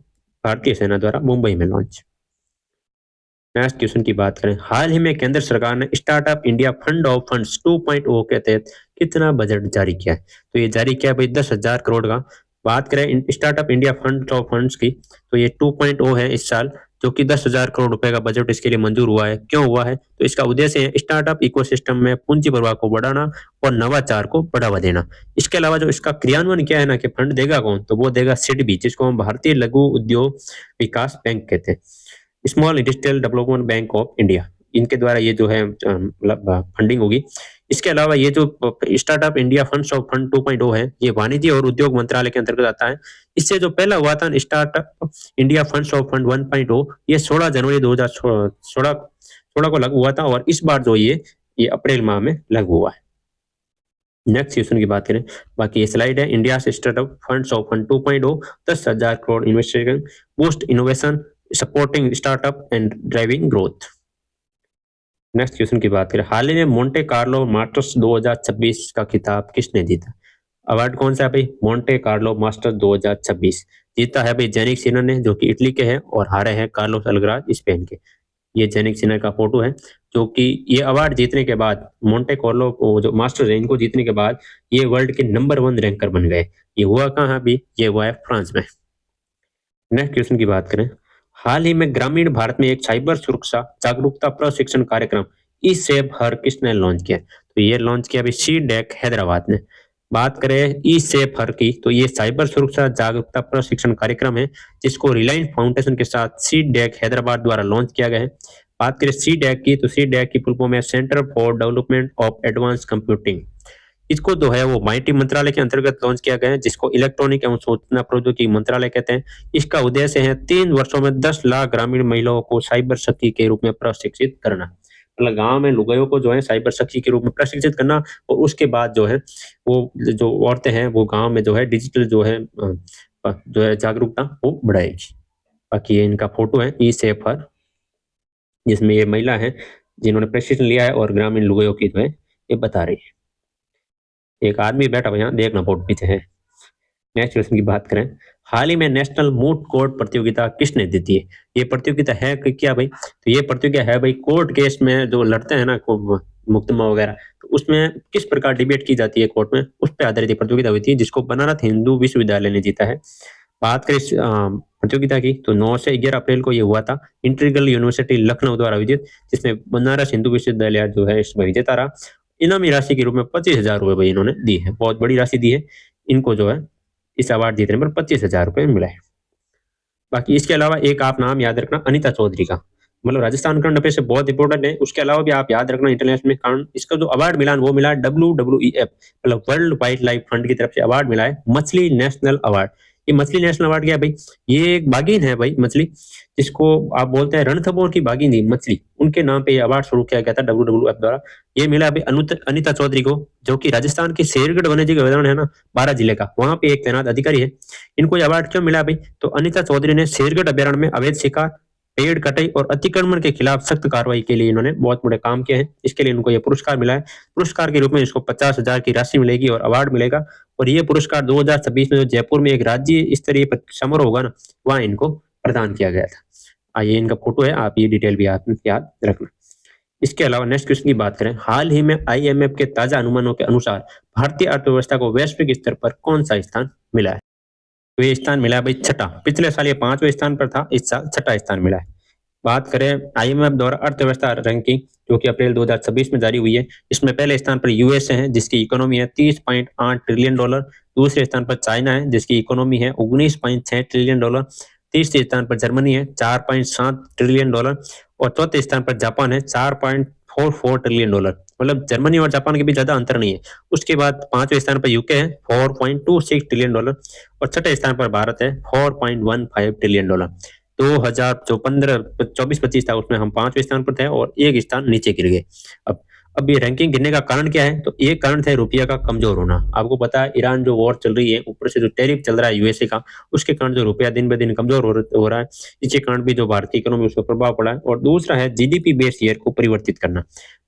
भारतीय सेना द्वारा मुंबई में लॉन्च। नेक्स्ट क्वेश्चन की बात करें, हाल ही में केंद्र सरकार ने startup India fund of funds 2.0 के तहत कितना बजट जारी किया है? तो ये जारी किया भाई 10,000 करोड़ का। बात करें startup India fund of funds की, तो ये 2.0 है इस साल, जो कि 10,000 करोड़ रुपए का बजट इसके लिए मंजूर हुआ है। क्यों हुआ है? तो इसका उद्देश्य है स्टार्टअप इकोसिस्टम में पूंजी प्रवाह को बढ़ाना और नवाचार को बढ़ावा देना। इसके अलावा जो इसका क्रियान्वयन क्या है ना, कि फंड देगा कौन? तो वो देगा सिडबी, जिसको हम भारतीय लघु उद्योग विकास बैंक कहते हैं, small industrial development bank of India. इनके द्वारा ये जो है मतलब फंडिंग होगी। इसके अलावा ये जो startup India funds of fund 2.0 है, ये वाणिज्य और उद्योग मंत्रालय के अंतर्गत आता है। इससे जो पहला हुआ था startup India funds of fund 1.0, ये 16 जनवरी 2016 16 को लागू हुआ था और इस बार जो ये अप्रैल माह में लागू हुआ है। नेक्स्ट क्वेश्चन की बात करें, बाकी ये स्लाइड है, India startup funds of fund 2.0 10,000 crore investment boost innovation supporting startup and driving growth. Next question की बात करें, हाल ही में मोंटे कार्लो मास्टर्स 2026 का खिताब किसने जीता? अवार्ड कौन सा है भाई? मोंटे कार्लो मास्टर्स 2026 जीता है भाई जेनिक सिनर ने, जो कि इटली के हैं, और हारे हैं कार्लोस अल्गराज स्पेन के। ये जेनिक सिनर का फोटो है, जो कि ये अवार्ड जीतने के बाद मोंटे कार्लो जो मास्टर्स है इनको जीतने के बाद ये वर्ल्ड के नंबर 1 रैंकर बन गए। ये हुआ कहाँ है अभी? ये हुआ है फ्रांस में। नेक्स्ट क्वेश्चन की बात करें, हाल ही में ग्रामीण भारत में एक साइबर सुरक्षा जागरूकता प्रशिक्षण कार्यक्रम ई सेफ हर किसने लॉन्च किया? तो ये लॉन्च किया अभी सी डेक हैदराबाद ने। बात करें ई सेफ हर की, तो ये साइबर सुरक्षा जागरूकता प्रशिक्षण कार्यक्रम है जिसको रिलायंस फाउंडेशन के साथ सी डेक हैदराबाद द्वारा लॉन्च किया गया है। बात करें सी डेक की, तो सी डेक की फुल फॉर्म है centre for development of advance computing. इसको जो है वो माइटी मंत्रालय के अंतर्गत लॉन्च किया गया है, जिसको इलेक्ट्रॉनिक एवं सूचना प्रौद्योगिकी मंत्रालय कहते हैं। इसका उद्देश्य है 3 वर्षों में 10 लाख ग्रामीण महिलाओं को साइबर शक्ति के रूप में प्रशिक्षित करना। मतलब गांव में लुगाइयों को जो है साइबर शक्ति के रूप में प्रशिक्षित करना, और उसके बाद जो है वो जो औरतें हैं वो गांव में जो है डिजिटल जो है जागरूकता वो बढ़ाएगी। बाकी ये इनका फोटो है ई सेफर, जिसमें ये महिला है जिन्होंने प्रशिक्षण लिया है और ग्रामीण लुगाइयों की जो है ये बता रही है। एक आदमी बैठा हुआ यहाँ देखना फोटो पीछे है। नेक्स्ट क्वेश्चन की बात करें, हाल ही में नेशनल मूट कोर्ट प्रतियोगिता किसने जीती है? ये प्रतियोगिता है कि क्या भाई? तो ये प्रतियोगिता है भाई कोर्ट केस में जो लड़ते हैं ना मुकदमा वगैरह, तो उसमें किस प्रकार डिबेट की जाती है कोर्ट में, उस पर आधारित प्रतियोगिता हुई थी, जिसको बनारस हिंदू विश्वविद्यालय ने जीता है। बात करें इस प्रतियोगिता की, तो 9 से 11 अप्रैल को ये हुआ था, इंटीग्रल यूनिवर्सिटी लखनऊ द्वारा आयोजित, जिसमें बनारस हिंदू विश्वविद्यालय जो है इसमें विजेता रहा। इनामी राशि के रूप में 25,000 रुपए भाई इन्होंने दी है, बहुत बड़ी राशि दी है इनको, जो है इस अवार्ड जीतने पर 25,000 रुपए मिला है। बाकी इसके अलावा एक आप नाम याद रखना अनिता चौधरी का, मतलब राजस्थान करंट अफेयर से बहुत इंपॉर्टेंट है। उसके अलावा भी आप याद रखना इंटरनेशनल में, कारण इसका जो अवार्ड मिला वो मिला WWEF मतलब वर्ल्ड वाइल्ड लाइफ फंड की तरफ से अवार्ड मिला है, मछली नेशनल अवार्ड। ये मछली नेशनल अवार्ड क्या है भाई? ये एक बाघिन है भाई मछली, जिसको आप बोलते हैं रणथंभौर की बाघिन थी मछली, उनके नाम पे ये अवार्ड शुरू किया गया था WWF द्वारा। ये मिला अभी अनिता चौधरी को, जो कि राजस्थान के शेरगढ़ वन्यजीव अभ्यारण्य है ना 12 जिले का, वहां पे एक तैनात अधिकारी है। इनको ये अवार्ड क्यों मिला भाई? तो अनिता चौधरी ने शेरगढ़ अभ्यारण्य में अवैध शिकार, पेड़ कटाई और अतिक्रमण के खिलाफ सख्त कार्रवाई के लिए इन्होंने बहुत बड़े काम किए हैं। इसके लिए इनको यह पुरस्कार मिला है। पुरस्कार के रूप में इसको 50,000 की राशि मिलेगी और अवार्ड मिलेगा। और ये पुरस्कार 2026 में जो जयपुर में एक राज्य स्तरीय समारोह होगा ना, वहां इनको प्रदान किया गया था। ये इनका फोटो है, आप ये डिटेल भी आप याद रखना। इसके अलावा नेक्स्ट क्वेश्चन की बात करें, हाल ही में IMF के ताजा अनुमानों के अनुसार भारतीय अर्थव्यवस्था को वैश्विक स्तर पर कौन सा स्थान मिला है? तो ये स्थान मिला है भाई छठा। पिछले साल ये 5वें स्थान पर था, इस साल छठा स्थान मिला है। बात करें IMF द्वारा अर्थव्यवस्था रैंकिंग, जो कि अप्रैल 2026 में जारी हुई है, इसमें पहले स्थान पर यूएसए है जिसकी इकोनॉमी है $30.8 ट्रिलियन। दूसरे स्थान पर चाइना है जिसकी इकोनॉमी है $19.6 ट्रिलियन। तीसरे स्थान पर जर्मनी है $4.7 ट्रिलियन। और चौथे स्थान पर जापान है $4.44 ट्रिलियन। मतलब जर्मनी और जापान के बीच ज्यादा अंतर नहीं है। उसके बाद 5वें स्थान पर यूके है $4.26 ट्रिलियन। और छठे स्थान पर भारत है $4.15 ट्रिलियन। 2000 जो 15-24-25 था उसमें हम 5वें स्थान पर थे और एक स्थान नीचे गिर गए। अब ये रैंकिंग गिरने का कारण क्या है? तो एक कारण था रुपया का कमजोर होना। आपको पता है ईरान जो वॉर चल रही है, ऊपर से जो टैरिफ चल रहा है यूएसए का, उसके कारण जो रुपया दिन ब दिन कमजोर हो रहा है, इसके कारण भी जो भारतीय इकोनॉमी उस पर प्रभाव पड़ा है। और दूसरा है जीडीपी बेस ईयर को परिवर्तित करना।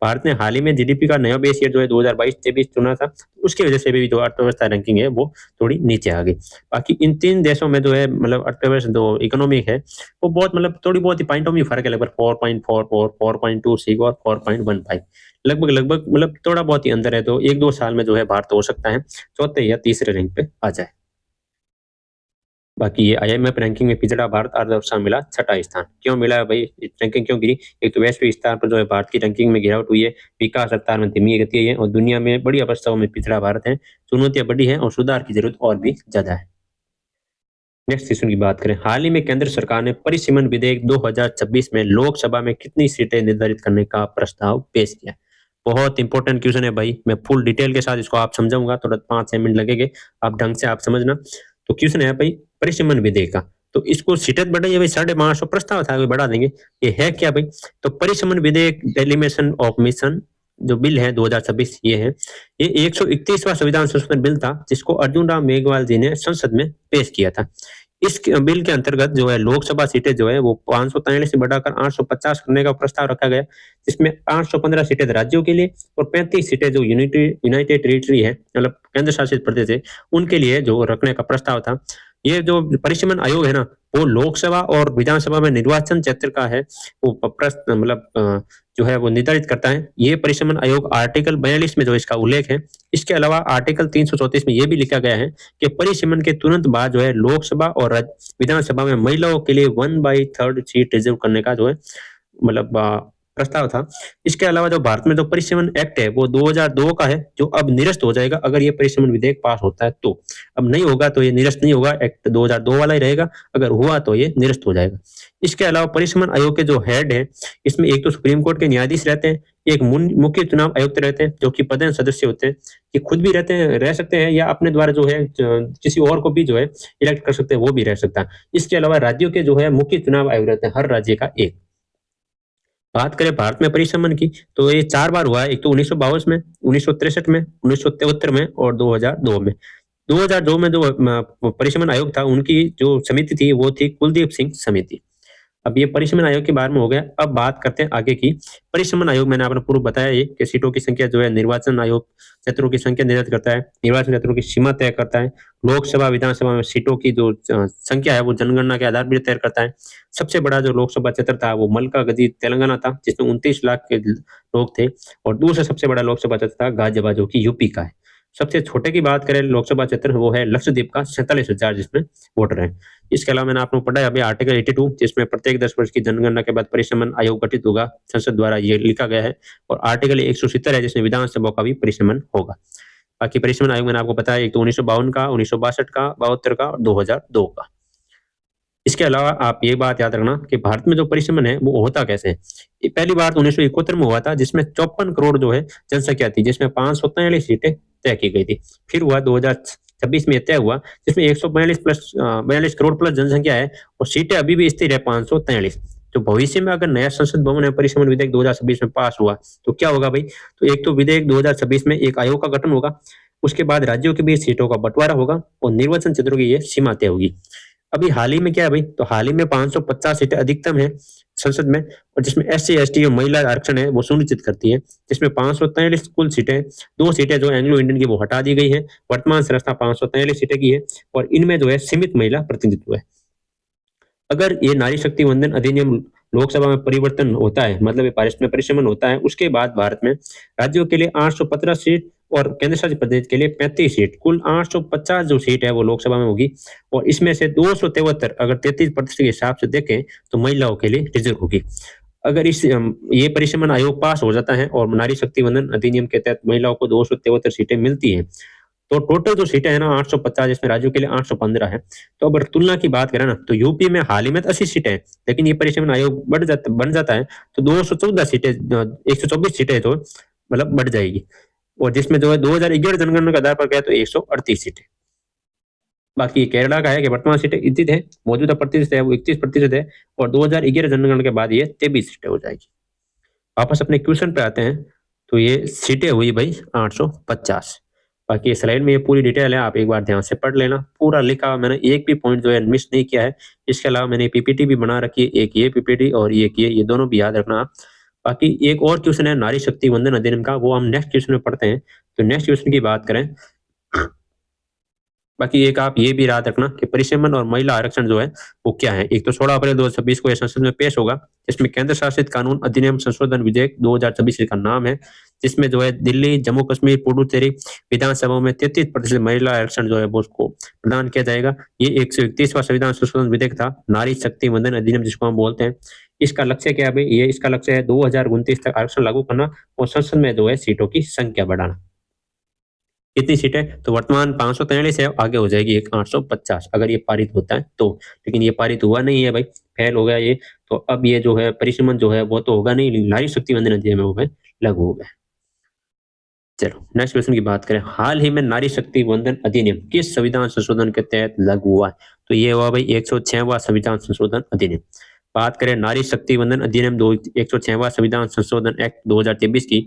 भारत ने हाल ही में जीडीपी का नया बेस ईयर जो है 2022-23 चुना था, उसकी वजह से भी जो अर्थव्यवस्था रैंकिंग है वो थोड़ी नीचे आ गई। बाकी इन 3 देशों में जो है मतलब अर्थव्यवस्था जो इकोनॉमिक है वो बहुत मतलब थोड़ी बहुत ही पॉइंटों में फर्क है, लगभग 4.44, 4.26 और 4.15 लगभग मतलब थोड़ा बहुत ही अंदर है। तो 1-2 साल में जो है भारत हो सकता है चौथे या तीसरे रैंक पे आ जाए। बाकी ये IMF रैंकिंग में पिछड़ा भारत अर्थव्यवस्था मिला छठा स्थान। क्यों मिला है भाई? रैंकिंग क्यों गिरी? एक तो वैश्विक स्तर पर जो है भारत की रैंकिंग में गिरावट हुई है, विकास रफ्तार में धीमी गति है और दुनिया में बड़ी अवस्थाओं में पिछड़ा भारत है। चुनौतियां बड़ी है और सुधार की जरूरत और भी ज्यादा है। नेक्स्ट क्वेश्चन की बात करें, हाल ही में केंद्र सरकार ने परिसीमन विधेयक 2026 में लोकसभा में कितनी सीटें निर्धारित करने का प्रस्ताव पेश किया? बहुत इंपॉर्टेंट क्वेश्चन है भाई, मैं फुल डिटेल के साथ इसको आप समझाऊंगा, थोड़ा 5-6 मिनट लगेंगे, आप ढंग से आप समझना। तो क्वेश्चन है भाई परिसीमन विधेयक का, तो इसको सीटें बढ़ाइए भाई, 550 प्रस्ताव था, बढ़ा देंगे। ये है क्या भाई? तो परिसमन विधेयक डेलिमिशन ऑफ मिशन जो बिल है 2026, ये है। ये 131वां संविधान संशोधन बिल था, जिसको अर्जुन राम मेघवाल जी ने संसद में पेश किया था। इस बिल के अंतर्गत जो है लोकसभा सीटें जो है वो 543 से बढ़ाकर 850 करने का प्रस्ताव रखा गया, जिसमें 815 सीटें राज्यों के लिए और 35 सीटें जो यूनाइटेड टेरिटरी है, मतलब केंद्र शासित प्रदेश है, उनके लिए जो रखने का प्रस्ताव था। ये जो परिसीमन आयोग है ना, वो लोकसभा और विधानसभा में निर्वाचन क्षेत्र का है, वो मतलब जो है वो निर्धारित करता है। ये परिसीमन आयोग आर्टिकल 42 में जो इसका उल्लेख है। इसके अलावा आर्टिकल 334 में ये भी लिखा गया है कि परिसीमन के तुरंत बाद जो है लोकसभा और विधानसभा में महिलाओं के लिए 1/3 सीट रिजर्व करने का जो है मतलब प्रस्ताव था। इसके अलावा जो भारत में जो परिसीमन एक्ट है वो 2002 का है, जो अब निरस्त हो जाएगा अगर ये परिसीमन विधेयक पास होता है तो। अब नहीं होगा तो ये निरस्त नहीं होगा, एक्ट 2002 वाला ही रहेगा, अगर हुआ तो ये निरस्त हो जाएगा। इसके अलावा परिसीमन आयोग के जो हेड है, इसमें एक तो सुप्रीम कोर्ट के न्यायाधीश रहते हैं, एक मुख्य चुनाव आयुक्त रहते हैं जो कि पदेन सदस्य होते हैं। ये खुद भी रह सकते हैं या अपने द्वारा जो है किसी और को भी जो है इलेक्ट कर सकते हैं, वो भी रह सकता है। इसके अलावा राज्यों के जो है मुख्य चुनाव आयोग रहते हैं, हर राज्य का एक। बात करें भारत में परिसमन की, तो ये 4 बार हुआ है। एक तो 1952 में, 1963 में, 1973 में और 2002 में। 2002 में जो परिसमन आयोग था, उनकी जो समिति थी वो थी कुलदीप सिंह समिति। अब ये परिसमन आयोग के बारे में हो गया। अब बात करते हैं आगे की। परिसमन आयोग मैंने आपको पूर्व बताया ये कि सीटों की संख्या जो है निर्वाचन आयोग क्षेत्रों की संख्या निर्धारित करता है, निर्वाचन क्षेत्रों की सीमा तय करता है, लोकसभा विधानसभा में सीटों की जो संख्या है वो जनगणना के आधार पर तय करता है। सबसे बड़ा जो लोकसभा क्षेत्र था वो मल्कागदी तेलंगाना था, जिसमें 29 लाख के लोग थे, और दूसरा सबसे बड़ा लोकसभा क्षेत्र था गाजियाबाद, जो कि यूपी का है। सबसे छोटे की बात करें लोकसभा क्षेत्र, वो है लक्षद्वीप का 47,000, जिसमें वोटर है। इसके अलावा मैंने आपको पढ़ा है अभी आर्टिकल 82, जिसमें प्रत्येक 10 वर्ष की जनगणना के बाद परिसमन आयोग गठित होगा, संसद द्वारा ये लिखा गया है। और आर्टिकल 170 है, जिसमें विधानसभा का भी परिसमन होगा। बाकी परिसमन आयोग मैंने आपको बताया, एक तो 1952 का, 1962 का, 72 का और 2002 का। इसके अलावा आप ये बात याद रखना कि भारत में जो परिसमन है वो होता कैसे है। ये पहली बार तो 1971 में हुआ था, जिसमें 54 करोड़ जो है जनसंख्या थी, जिसमें 543 सीटें तय की गई थी। फिर हुआ 2026 में तय हुआ, जिसमें 142 करोड़ प्लस जनसंख्या है, और सीटें अभी भी स्थिर है 543। तो भविष्य में अगर नया संसद भवन है परिसमन विधेयक 2026 में पास हुआ तो क्या होगा भाई? तो एक तो विधेयक 2026 में एक आयोग का गठन होगा, उसके बाद राज्यों के बीच सीटों का बंटवारा होगा और निर्वाचन क्षेत्रों की ये सीमा तय होगी। अभी हाल ही में क्या है भाई? तो हाल ही में 550 सीटें अधिकतम है संसद में, और जिसमें एससी एसटी और महिला आरक्षण है वो सुनिश्चित करती है, जिसमें 543 कुल सीटें, 2 सीटें जो एंग्लो इंडियन की वो हटा दी गई है। वर्तमान संरचना 543 सीटें की है, और इनमें जो है सीमित महिला प्रतिनिधित्व है। अगर ये नारी शक्ति वंदन अधिनियम लोकसभा में परिवर्तन होता है, मतलब ये पारित में परिसमन होता है, उसके बाद भारत में राज्यों के लिए 815 सीट और केंद्र शासित प्रदेश के लिए 35 सीट, कुल 850 जो सीट है वो लोकसभा में होगी। और इसमें से 273, अगर 33% के हिसाब से देखें, तो महिलाओं के लिए रिजर्व होगी। अगर ये परिसमन आयोग पास हो जाता है और नारी शक्ति वंदन अधिनियम के तहत महिलाओं को 273 सीटें मिलती हैं, तो टोटल जो सीटें है ना 850, जिसमें राज्यों के लिए 815 है। तो अगर तुलना की बात करें ना, तो यूपी में हाल ही में 80 सीटें हैं, लेकिन ये परिसमन आयोग बन जाता है तो 214 सीटें, 124 सीटें तो मतलब बढ़ जाएगी। और जिसमें जो है 2011 जनगणना के आधार पर गया तो 138 सीटें। बाकी केरला का है कि वर्तमान सीटें स्थित है, मौजूदा प्रतिशत है वो 31% है, और 2011 जनगणना के बाद ये 23 सीटें हो जाएगी। वापस अपने क्वेश्चन पे आते हैं, तो ये सीटें हुई भाई 850। बाकी ये स्लाइड में ये पूरी डिटेल है, आप एक बार ध्यान से पढ़ लेना, पूरा लिखा हुआ, मैंने एक भी पॉइंट जो है मिस नहीं किया है। इसके अलावा मैंने पीपीटी भी बना रखी है, एक ये पीपीटी और एक ये दोनों भी याद रखना आप। बाकी एक और क्वेश्चन है नारी शक्ति वंदन अधिनियम का, वो हम नेक्स्ट क्वेश्चन में पढ़ते हैं। तो नेक्स्ट क्वेश्चन की बात करें, बाकी एक आप ये भी याद रखना कि परिसमन और महिला आरक्षण जो है वो क्या है। एक तो 16 अप्रैल 2026 को यह संसद में पेश होगा, जिसमें केंद्र शासित कानून अधिनियम संशोधन विधेयक 2026 का नाम है, जिसमें जो है दिल्ली, जम्मू कश्मीर, पुडुचेरी विधानसभाओं में 33% महिला आरक्षण जो है वो उसको प्रदान किया जाएगा। ये 131वां संविधान संशोधन विधेयक था, नारी शक्ति वंदन अधिनियम जिसको हम बोलते हैं। इसका लक्ष्य क्या है भाई? ये इसका लक्ष्य है 2029 तक आरक्षण लागू करना और संसद में जो है सीटों की संख्या बढ़ाना। कितनी सीटें? तो वर्तमान 543 है, आगे हो जाएगी एक 850 अगर ये पारित होता है तो। लेकिन ये पारित हुआ नहीं है भाई, फेल हो गया ये। तो अब ये जो है परिसमन जो है वो तो होगा नहीं, नारी शक्ति वंदन अधिनियम में वो है लागू हो गया। चलो नेक्स्ट क्वेश्चन की बात करें, हाल ही में नारी शक्ति वंदन अधिनियम किस संविधान संशोधन के तहत लागू हुआ है? तो ये हुआ भाई 106वां संविधान संशोधन अधिनियम। बात करें नारी शक्ति वंदन अधिनियम 106वां संविधान संशोधन एक्ट 2023 की,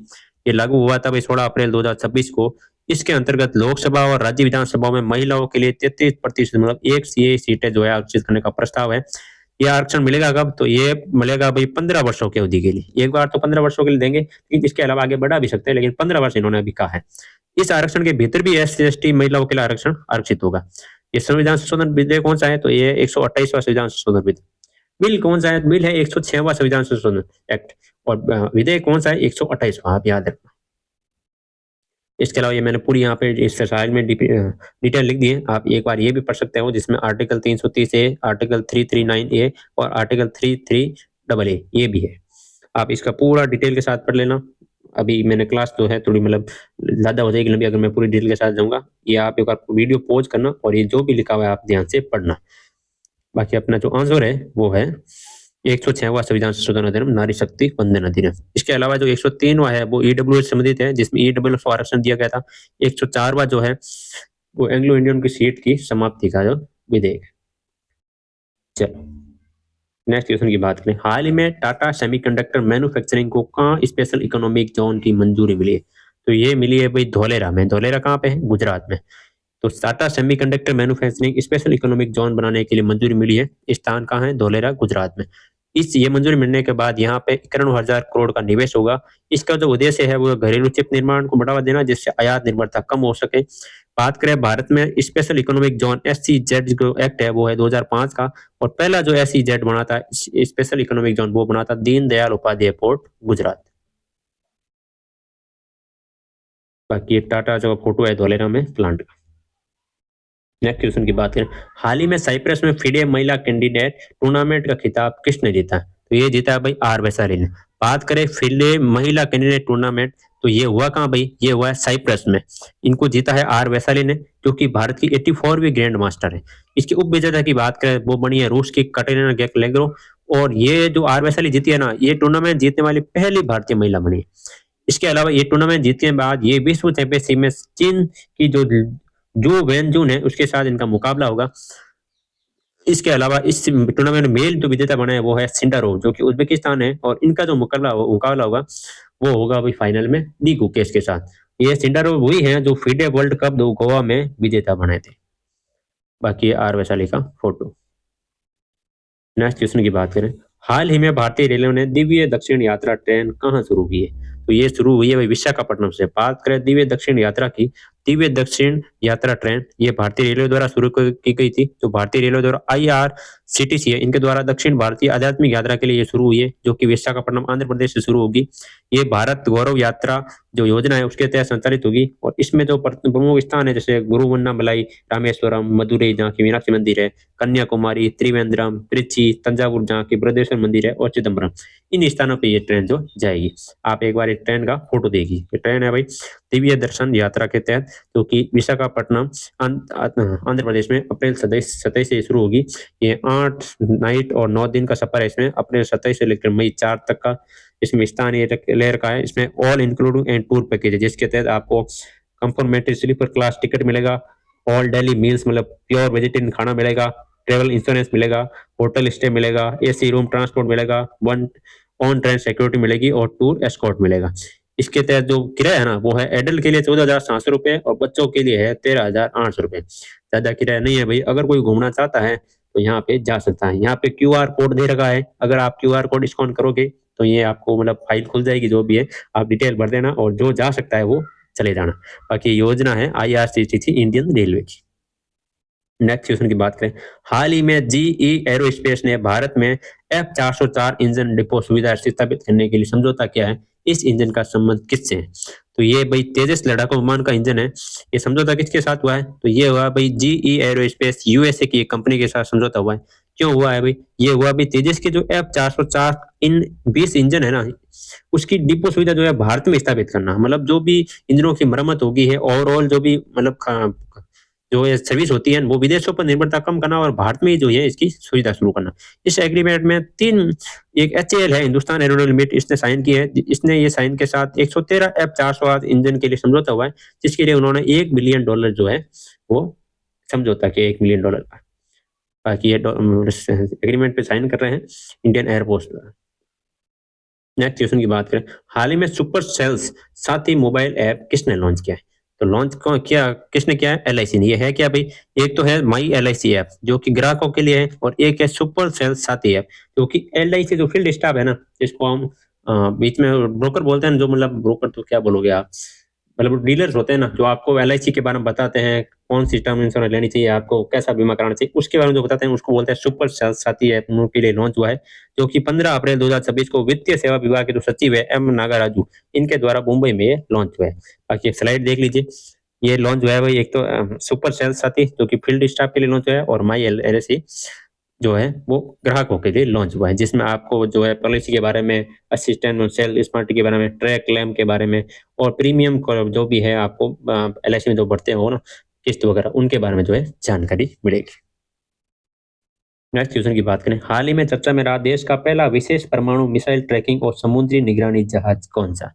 ये लागू हुआ था भाई 16 अप्रैल 2026 को। इसके अंतर्गत लोकसभा और राज्य विधानसभाओं में महिलाओं के लिए 33% मतलब एक सीटें जो है आरक्षित करने का प्रस्ताव है। ये आरक्षण मिलेगा कब? तो ये मिलेगा भाई 15 वर्षों की अवधि के लिए। एक बार तो 15 वर्षों के लिए देंगे, लेकिन इसके अलावा आगे बढ़ा भी सकते हैं, लेकिन 15 वर्ष इन्होंने अभी कहा है। इस आरक्षण के भीतर भी SC/ST महिलाओं के लिए आरक्षण आरक्षित होगा। ये संविधान संशोधन विधेयक कौन सा है? तो ये 128वां संविधान संशोधन विधेयक। बिल कौन सा है? बिल है 106वां संविधान संशोधन एक्ट, और विधेयक कौन सा है? 128वां, आप याद रखना। इसके अलावा ये मैंने पूरी यहाँ पे इस स्लाइड में डिटेल लिख दी है, आप एक बार ये भी पढ़ सकते हो, जिसमें आर्टिकल 330A, आर्टिकल 339A और आर्टिकल 33AA ये भी है। आप इसका पूरा डिटेल के साथ पढ़ लेना। अभी मैंने क्लास जो है थोड़ी मतलब ज़्यादा हो जाएगी लंबी अगर मैं पूरी डिटेल के साथ जाऊँगा। ये आप एक बार वीडियो पॉज करना और ये जो भी लिखा हुआ है आप ध्यान से पढ़ना। बाकी अपना जो आंसर है वो है 106वां संविधान संशोधन अधिनियम, नारी शक्ति वंदन अधिनियम। इसके अलावा जो 103वां है वो EWS से संबंधित है, जिसमें EWS को आरक्षण दिया गया था। 104वां जो है वो एंग्लो इंडियन की सीट की समाप्ति का जो विधेयक। चलो नेक्स्ट क्वेश्चन की बात करें, हाल ही में टाटा सेमीकंडक्टर मैन्युफैक्चरिंग को कहाँ स्पेशल इकोनॉमिक जोन की मंजूरी मिली है? तो ये मिली है भाई धौलेरा में। धौलेरा कहाँ पे है? गुजरात में। तो Tata semiconductor manufacturing special economic zone बनाने के लिए मंजूरी मिली है। स्थान कहाँ है? धौलेरा, गुजरात में। ये मंजूरी मिलने के बाद यहाँ पे 91,000 करोड़ का निवेश होगा। इसका जो उद्देश्य है वो घरेलू चिप निर्माण को बढ़ावा देना, जिससे आयात निर्भरता कम हो सके। बात करें भारत में स्पेशल इकोनॉमिक जोन SEZ जो एक्ट है वो है 2005 का, और पहला जो SEZ बना था स्पेशल इकोनॉमिक जोन वो बना था दीनदयाल उपाध्याय पोर्ट, गुजरात। बाकी एक टाटा जो फोटो है धौलेरा में प्लांट का। नेक्स्ट क्वेश्चन की बात करें, हाल ही में साइप्रस में FIDE महिला कैंडिडेट टूर्नामेंट का खिताब किसने जीता? तो ये जीता है भाई R वैशाली ने। बात करें FIDE महिला कैंडिडेट टूर्नामेंट, तो ये हुआ कहाँ भाई? ये हुआ है साइप्रस में। इनको जीता है R वैशाली ने, जो कि भारत की 84वीं ग्रैंड मास्टर है। इसकी उप विजेता की बात करें वो बनी है रूस की कटरीना गैकलेग्रो, और ये जो R वैशाली जीती है ना, ये टूर्नामेंट जीतने वाली पहली भारतीय महिला बनी है। इसके अलावा ये टूर्नामेंट जीतने के बाद ये विश्व चैंपियनशिप में चीन की जो वेनजून है उसके साथ इनका मुकाबला होगा। इसके अलावा इस टूर्नामेंट में मेल जो विजेता बना है वो है सिंडारोव, जो कि उज्बेकिस्तान है, और इनका जो मुकाबला होगा वो होगा भाई फाइनल में डी गुकेश के साथ। ये सिंडारोव वही है जो FIDE वर्ल्ड कप गोवा में विजेता बने थे। बाकी R वैशाली का फोटो। नेक्स्ट क्वेश्चन की बात करें, हाल ही में भारतीय रेलवे ने दिव्य दक्षिण यात्रा ट्रेन कहाँ शुरू की है? तो ये शुरू हुई है भाई विशाखापट्टनम से। बात करें दिव्य दक्षिण यात्रा की, दिव्य दक्षिण यात्रा ट्रेन ये भारतीय रेलवे द्वारा शुरू की गई थी। जो भारतीय रेलवे द्वारा IRCTC है, इनके द्वारा दक्षिण भारतीय आध्यात्मिक यात्रा के लिए ये शुरू हुई है, जो कि विशाखापट्टनम आंध्र प्रदेश से शुरू होगी। ये भारत गौरव यात्रा जो योजना है उसके तहत संचालित होगी, और इसमें जो प्रमुख स्थान है जैसे गुरुवन्नामलाई, रामेश्वरम, मदुरई जहाँ की मीनाक्षी मंदिर है, कन्याकुमारी, त्रिवेंद्रम, त्रिची, तंजावुर जहाँ की बृहदेश्वर मंदिर है, और चिदम्बरम, इन स्थानों पे ये ट्रेन जो जाएगी। आप एक बार इस ट्रेन का फोटो देखिए। ये ट्रेन है भाई दिव्य दर्शन यात्रा के तहत, जो कि विशाखापट्टनम आंध्र प्रदेश में अप्रैल 27 से शुरू होगी। ये 8 नाइट और 9 दिन का सफर है इसमें, अप्रैल 27 से लेकर मई 4 तक का इसमें स्थान ये ले रखा है। इसमें all including and tour package है, जिसके तहत आपको कंफर्मेटरी स्लीपर क्लास टिकट मिलेगा, ऑल डेली मील्स मतलब प्योर वेजिटेरियन खाना मिलेगा, ट्रेवल इंश्योरेंस मिलेगा, होटल स्टे मिलेगा, AC रूम ट्रांसपोर्ट मिलेगा, वन ऑन ट्रेन सिक्योरिटी मिलेगी, और टूर एस्कॉर्ट मिलेगा। इसके तहत जो किराया है ना वो है एडल्ट के लिए 14,700 रुपए, और बच्चों के लिए है 13,800 रुपए। ज्यादा किराया नहीं है भाई। अगर कोई घूमना चाहता है तो यहाँ पे जा सकता है। यहाँ पे QR कोड दे रखा है, अगर आप QR कोड स्कैन करोगे तो ये आपको मतलब फाइल खुल जाएगी, जो भी है आप डिटेल भर देना, और जो जा सकता है वो चले जाना। बाकी योजना है IRCTC इंडियन रेलवे की। नेक्स्ट क्वेश्चन की बात करें, हाल ही में GE एरोस्पेस ने भारत में F404 इंजन डिपो सुविधा स्थापित करने के लिए समझौता किया है। इस इंजन का संबंध किससे है? तो ये भाई तेजस लड़ाकू विमान का इंजन है। ये समझौता किसके साथ हुआ है? तो ये हुआ भाई GE एरोस्पेस USA की एक कंपनी के साथ समझौता हुआ है। क्यों हुआ है भाई? ये हुआ भाई तेजस के जो F404 इन 20 इंजन है ना, उसकी डिपो सुविधा जो है भारत में स्थापित करना, मतलब जो भी इंजनों की मरम्मत होगी है, ओवरऑल जो भी मतलब जो ये सर्विस होती है वो विदेशों पर निर्भरता कम करना और भारत में ही जो है इसकी सुविधा शुरू करना। इस एग्रीमेंट में तीन एक एचएएल है, हिंदुस्तान एरोनॉटिकल लिमिटेड, इसने साइन की है। इसने ये साइन के साथ 113 F408 इंजन के लिए समझौता हुआ है, जिसके लिए उन्होंने $1 बिलियन जो है वो समझौता किया, $1 मिलियन का। बाकी ये एग्रीमेंट पे साइन कर रहे हैं इंडियन एयरफोर्स। नेक्स्ट क्वेश्चन की बात करें, हाल ही में सुपर सेल्स साथी मोबाइल ऐप किसने लॉन्च किया है? तो लॉन्च कौन किया, किसने किया है? एलआईसी ने। ये है क्या भाई? एक तो है माई एलआईसी ऐप जो कि ग्राहकों के लिए है, और एक है सुपर सेल्स साथी ऐप जो कि एलआईसी जो फील्ड स्टाफ है ना, जिसको हम बीच में ब्रोकर बोलते हैं, जो मतलब ब्रोकर तो क्या बोलोगे आप, मतलब डीलर्स होते हैं ना, जो आपको एलआईसी के बारे में बताते हैं, कौन सी टर्म इंश्योरेंस लेनी चाहिए, आपको कैसा बीमा कराना चाहिए, उसके बारे में जो बताते हैं उसको बोलते हैं सुपर सेल्स साथी ऐप। उनके लिए लॉन्च हुआ है, जो कि 15 अप्रैल 2026 को वित्तीय सेवा विभाग के जो सचिव है एम नागाराजू, इनके द्वारा मुंबई में ये लॉन्च हुआ है। बाकी एक स्लाइड देख लीजिए, ये लॉन्च हुआ है भाई, एक तो सुपर सेल्स साथी जो कि फील्ड स्टाफ के लिए लॉन्च हुआ है, और माई एलआईसी जो है वो ग्राहकों के लिए लॉन्च हुआ है, जिसमें आपको जो है पॉलिसी के बारे में, असिस्टेंट सेल स्मार्ट के बारे में, ट्रैक क्लेम के बारे में, और प्रीमियम जो भी है आपको एलआईसी में जो बढ़ते हो ना किस्त वगैरह, उनके बारे में जो है जानकारी मिलेगी। नेक्स्ट क्वेश्चन की बात करें, हाल ही में चर्चा में रहा देश का पहला विशेष परमाणु मिसाइल ट्रैकिंग और समुद्री निगरानी जहाज कौन सा?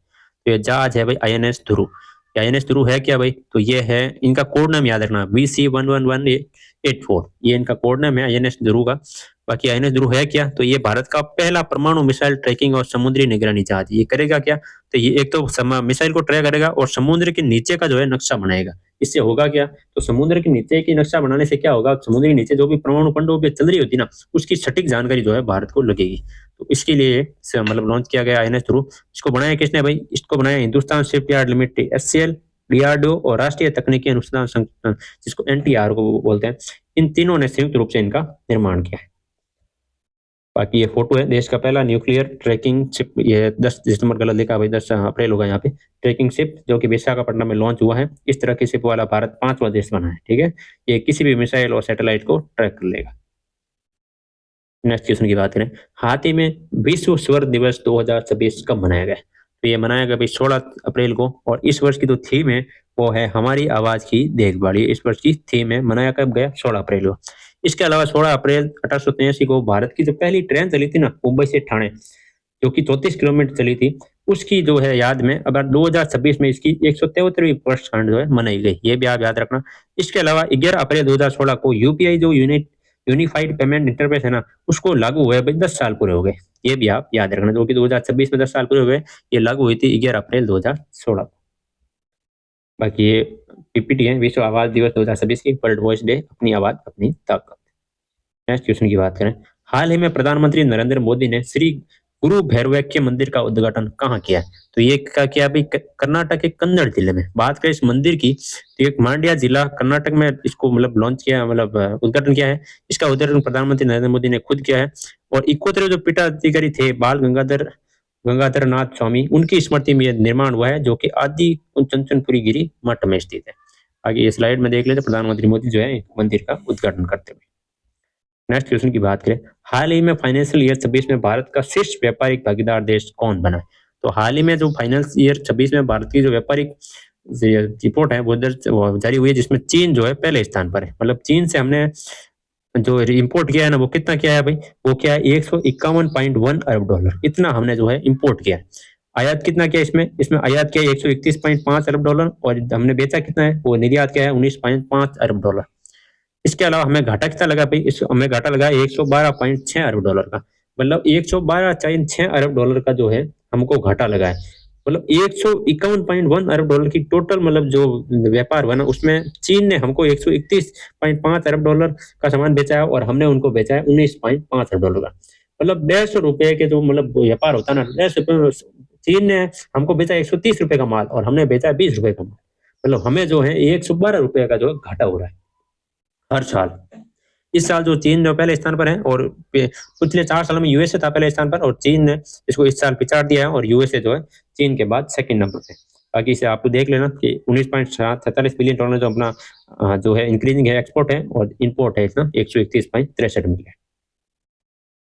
तो ये जहाज है भाई INS ध्रुव। INS ध्रुव है क्या भाई? तो ये है, इनका कोड नाम याद रखना, VC11184, ये इनका कोड नाम है INS ध्रुव का। बाकी INS ध्रुव है क्या? तो ये भारत का पहला परमाणु मिसाइल ट्रैकिंग और समुद्री निगरानी जहाज। ये करेगा क्या? तो ये एक तो मिसाइल को ट्रैक करेगा और समुद्र के नीचे का जो है नक्शा बनाएगा। इससे होगा क्या? तो समुद्र के नीचे की नक्शा बनाने से क्या होगा, समुद्र के नीचे जो भी परमाणु पनडुब्बियां चल रही होती ना, उसकी सटीक जानकारी जो है भारत को लगेगी। तो इसके लिए मतलब लॉन्च किया गया INS ध्रुव। इसको बनाया किसने भाई? इसको बनाया Hindustan shipyard limited SCL, DRDO और राष्ट्रीय तकनीकी अनुसंधान संगठन, जिसको NTR को बोलते हैं, इन तीनों ने संयुक्त रूप से इनका निर्माण किया है। बाकी ये फोटो है देश का पहला न्यूक्लियर ट्रैकिंग शिप, ये 10 दिसंबर गलत लिखा भाई, 10 अप्रैल होगा यहाँ पे, ट्रैकिंग शिप जो कि विशाखापट्टनम में लॉन्च हुआ है। इस तरह की शिप वाला भारत 5वां देश बना है। ठीक है, ये किसी भी मिसाइल और सैटेलाइट को ट्रैक कर लेगा। नेक्स्ट क्वेश्चन की बात करें, हाल ही में विश्व स्वर दिवस 2026 कब मनाया गया? तो ये मनाया गया भाई 16 अप्रैल को, और इस वर्ष की जो थीम है वो है हमारी आवाज की देखभाल। ये इस वर्ष की थीम है, मनाया कब गया? 16 अप्रैल को। इसके अलावा 16 अप्रैल 1883 को भारत की जो पहली ट्रेन चली थी ना मुंबई से ठाणे, जो कि 34 किलोमीटर चली थी, उसकी जो है याद में अब 2026 में इसकी 173वीं वर्षगांठ जो है मनाई गई। ये भी आप याद रखना। इसके अलावा 11 अप्रैल 2016 को यूपीआई जो यूनिफाइड पेमेंट इंटरफेस है ना, उसको लागू हुए भाई 10 साल पूरे हो गए। ये भी आप याद रखना, जो कि 2026 में 10 साल पूरे हुए। ये लागू हुई थी 11 अप्रैल 2016 को। बाकी ये पीपीटी है, विश्व आवाज दिवस 2026 की, वर्ल्ड वॉइस डे, अपनी आवाज अपनी ताकत। नेक्स्ट क्वेश्चन की बात करें, हाल ही में प्रधानमंत्री नरेंद्र मोदी ने श्री गुरु भैरवैक्य मंदिर का उद्घाटन कहाँ किया? तो ये क्या किया भाई? कर्नाटक के कन्नड़ जिले में। बात करें इस मंदिर की, तो एक मांड्या जिला कर्नाटक में इसको मतलब लॉन्च किया, मतलब उद्घाटन किया है। इसका उद्घाटन प्रधानमंत्री नरेंद्र मोदी ने खुद किया है, और 71 जो पीठाधिकारी थे बाल गंगाधर नाथ स्वामी, उनकी स्मृति में यह निर्माण हुआ है, जो कि आदि चंचनपुरी गिरी मठ में स्थित है। आगे ये स्लाइड में देख लेते, प्रधानमंत्री मोदी जो है मंदिर का उद्घाटन करते हुए। नेक्स्ट क्वेश्चन की बात करें, हाल ही में फाइनेंशियल ईयर 26 में भारत का शीर्ष व्यापारिक भागीदार देश कौन बना? तो हाल ही में जो फाइनेंशियल ईयर 26 में भारत की जो व्यापारिक रिपोर्ट है वो जारी हुई है, जिसमें चीन जो है पहले स्थान पर है। मतलब चीन से हमने जो इम्पोर्ट किया है ना, वो कितना किया है भाई? वो क्या है, $151.1 अरब, इतना हमने जो है इम्पोर्ट किया है। आयात कितना किया इसमें? इसमें आयात किया $131.5 अरब, और हमने बेचा कितना है, वो निर्यात किया है $19.5 अरब। इसके अलावा हमें घाटा कितना लगा भाई? हमें घाटा लगा $112.6 अरब का। मतलब 112.6 अरब डॉलर का जो है हमको घाटा लगा है। मतलब $151.1 अरब की टोटल मतलब जो व्यापार हुआ ना, उसमें चीन ने हमको $131.5 अरब का सामान बेचा है, और हमने उनको बेचा है $19.5 अरब का। मतलब ₹150 के जो मतलब व्यापार होता है ना, ₹150, चीन ने हमको बेचा ₹130 का माल, और हमने बेचा ₹20 का माल। मतलब हमें जो है ₹112 का जो घाटा हो रहा है हर साल। इस साल जो चीन जो पहले स्थान पर है, और पिछले 4 सालों में यूएसए था पहले स्थान पर, और चीन ने इसको इस साल पिछाड़ दिया है, और यूएसए जो है चीन के बाद सेकंड नंबर पे। बाकी इसे आपको देख लेना कि $19.47 बिलियन जो अपना जो है इंक्रीजिंग है एक्सपोर्ट है, और इंपोर्ट है इतना 131.63 मिलियन।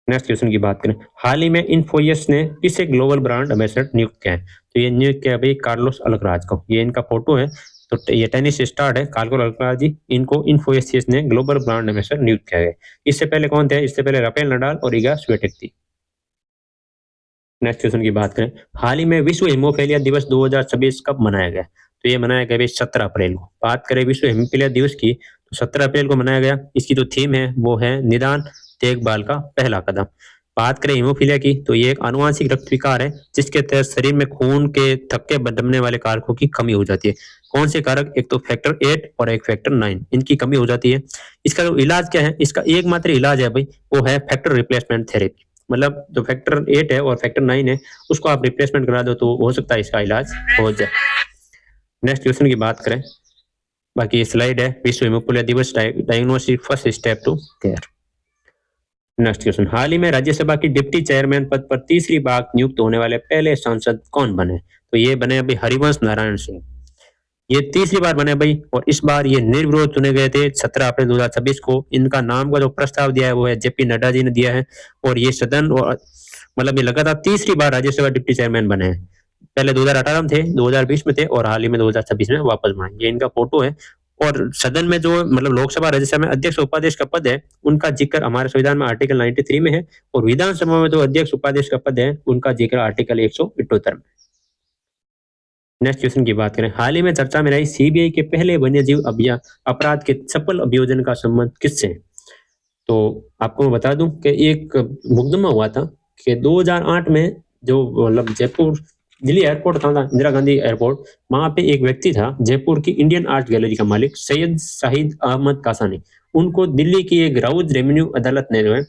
नेक्स्ट क्वेश्चन की बात करें, हाल ही में इन्फोसिस ने किसे ग्लोबल ब्रांड एम्बेसडर नियुक्त किया है? तो ये नियुक्त किया भाई कार्लोस अलकराज को। ये इनका फोटो है, तो ये टेनिस स्टार है कालकुल अल्काराज जी, इनको इन्फोसिस ने ग्लोबल ब्रांड एम्बेसडर नियुक्त किया गया। इससे पहले कौन थे? इससे पहले राफेल नडाल और इगा स्वियाटेक थी। नेक्स्ट क्वेश्चन की बात करें, हाल ही में विश्व हीमोफीलिया दिवस 2026 कब मनाया गया? तो ये मनाया गया 17 अप्रैल को। बात करें विश्व हीमोफीलिया दिवस की, तो 17 अप्रैल को मनाया गया। इसकी जो थीम है वो है निदान देखभाल का पहला कदम। बात करें हीमोफीलिया की, तो ये एक आनुवांशिक रक्त विकार है जिसके तहत शरीर में खून के थक्के बनने वाले कारकों की कमी हो जाती है। कौन से कारक? एक तो फैक्टर 8 और एक फैक्टर 9, इनकी कमी हो जाती है। इसका जो इलाज क्या है? इसका एकमात्र इलाज है भाई, वो है फैक्टर रिप्लेसमेंट थेरेपी। मतलब जो फैक्टर 8 है और फैक्टर 9 है उसको आप रिप्लेसमेंट करा दो तो हो सकता है इसका इलाज हो जाए। नेक्स्ट क्वेश्चन की बात करें, बाकी ये स्लाइड है विश्व हीमोफीलिया दिवस diagnostic first step to care. Next question, हाल ही में राज्यसभा की डिप्टी चेयरमैन पद पर तीसरी बार नियुक्त होने वाले पहले सांसद कौन बने? तो ये बने अभी हरिवंश नारायण सिंह। ये तीसरी बार बने भाई, और इस बार ये निर्विरोध चुने गए थे 17 अप्रैल 2026 को। इनका नाम का जो प्रस्ताव दिया है वो है जेपी नड्डा जी ने दिया है, और ये सदन और मतलब ये लगातार तीसरी बार राज्यसभा डिप्टी चेयरमैन बने हैं। पहले 2018 में थे, 2020 में थे, और हाल ही में 2026 में वापस बने। ये इनका फोटो है। और सदन में जो मतलब लोकसभा राज्यसभा में अध्यक्ष उपाध्यक्ष का पद है उनका जिक्र हमारे संविधान में आर्टिकल 93 में है, और विधानसभा में जो अध्यक्ष उपाध्यक्ष का पद है उनका जिक्र आर्टिकल 178 में। नेक्स्ट क्वेश्चन की बात करें, हाल ही में चर्चा में रही सीबीआई के पहले वन्यजीव अभियान अपराध के सफल अभियोजन का संबंध किससे है? तो आपको मैं बता दूं कि एक मुकदमा हुआ था कि 2008 में जो मतलब जयपुर दिल्ली एयरपोर्ट था ना, इंदिरा गांधी एयरपोर्ट, वहां पे एक व्यक्ति था जयपुर की इंडियन आर्ट गैलरी का मालिक सैयद शाहिद अहमद कासानी। उनको दिल्ली की एक राउज रेवेन्यू अदालत ने जो है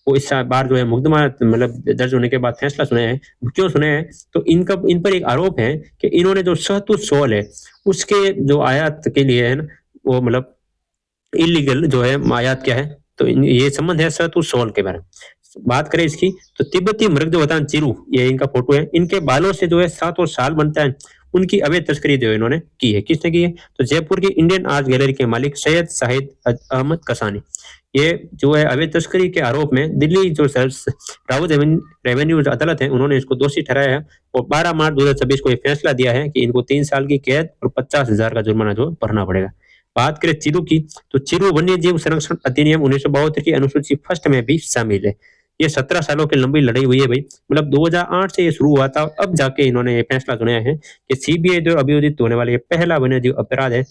वो इस बार जो है मुकदमा मतलब दर्ज होने के बाद फैसला सुनाया है। क्यों सुनाया है? तो इनका इन पर एक आरोप है कि इन्होंने जो शहतूत शॉल है उसके जो आयात के लिए है ना, वो मतलब इलीगल जो है आयात क्या है, तो ये संबंध है शहतूत शॉल के बारे में। बात करें इसकी, तो तिब्बती मृगजवतान चिरू, ये इनका फोटो है। इनके बालों से जो है 7 और साल बनता है, उनकी अवैध तस्करी जो इन्होंने की है। किसने की है? तो जयपुर की इंडियन आर्ट गैलरी के मालिक सैयद शाहिद अहमद कसानी। ये जो है अवैध तस्करी के आरोप में दिल्ली जो राउज रेवेन्यू अदालत है उन्होंने इसको दोषी ठहराया है, और 12 मार्च 2026 को ये फैसला दिया है कि इनको 3 साल की कैद और 50,000 का जुर्माना जो भरना पड़ेगा। बात करें चिरू की, तो चिरू वन्य जीव संरक्षण अधिनियम 1972 की अनुसूची फर्स्ट में भी शामिल है। ये 17 सालों की लंबी लड़ाई हुई है भाई, मतलब 2008 से ये शुरू हुआ था, अब जाके इन्होंने ये फैसला सुनाया है कि सीबीआई जो अभियोजित होने वाले ये पहला वन्य जीव अपराध है।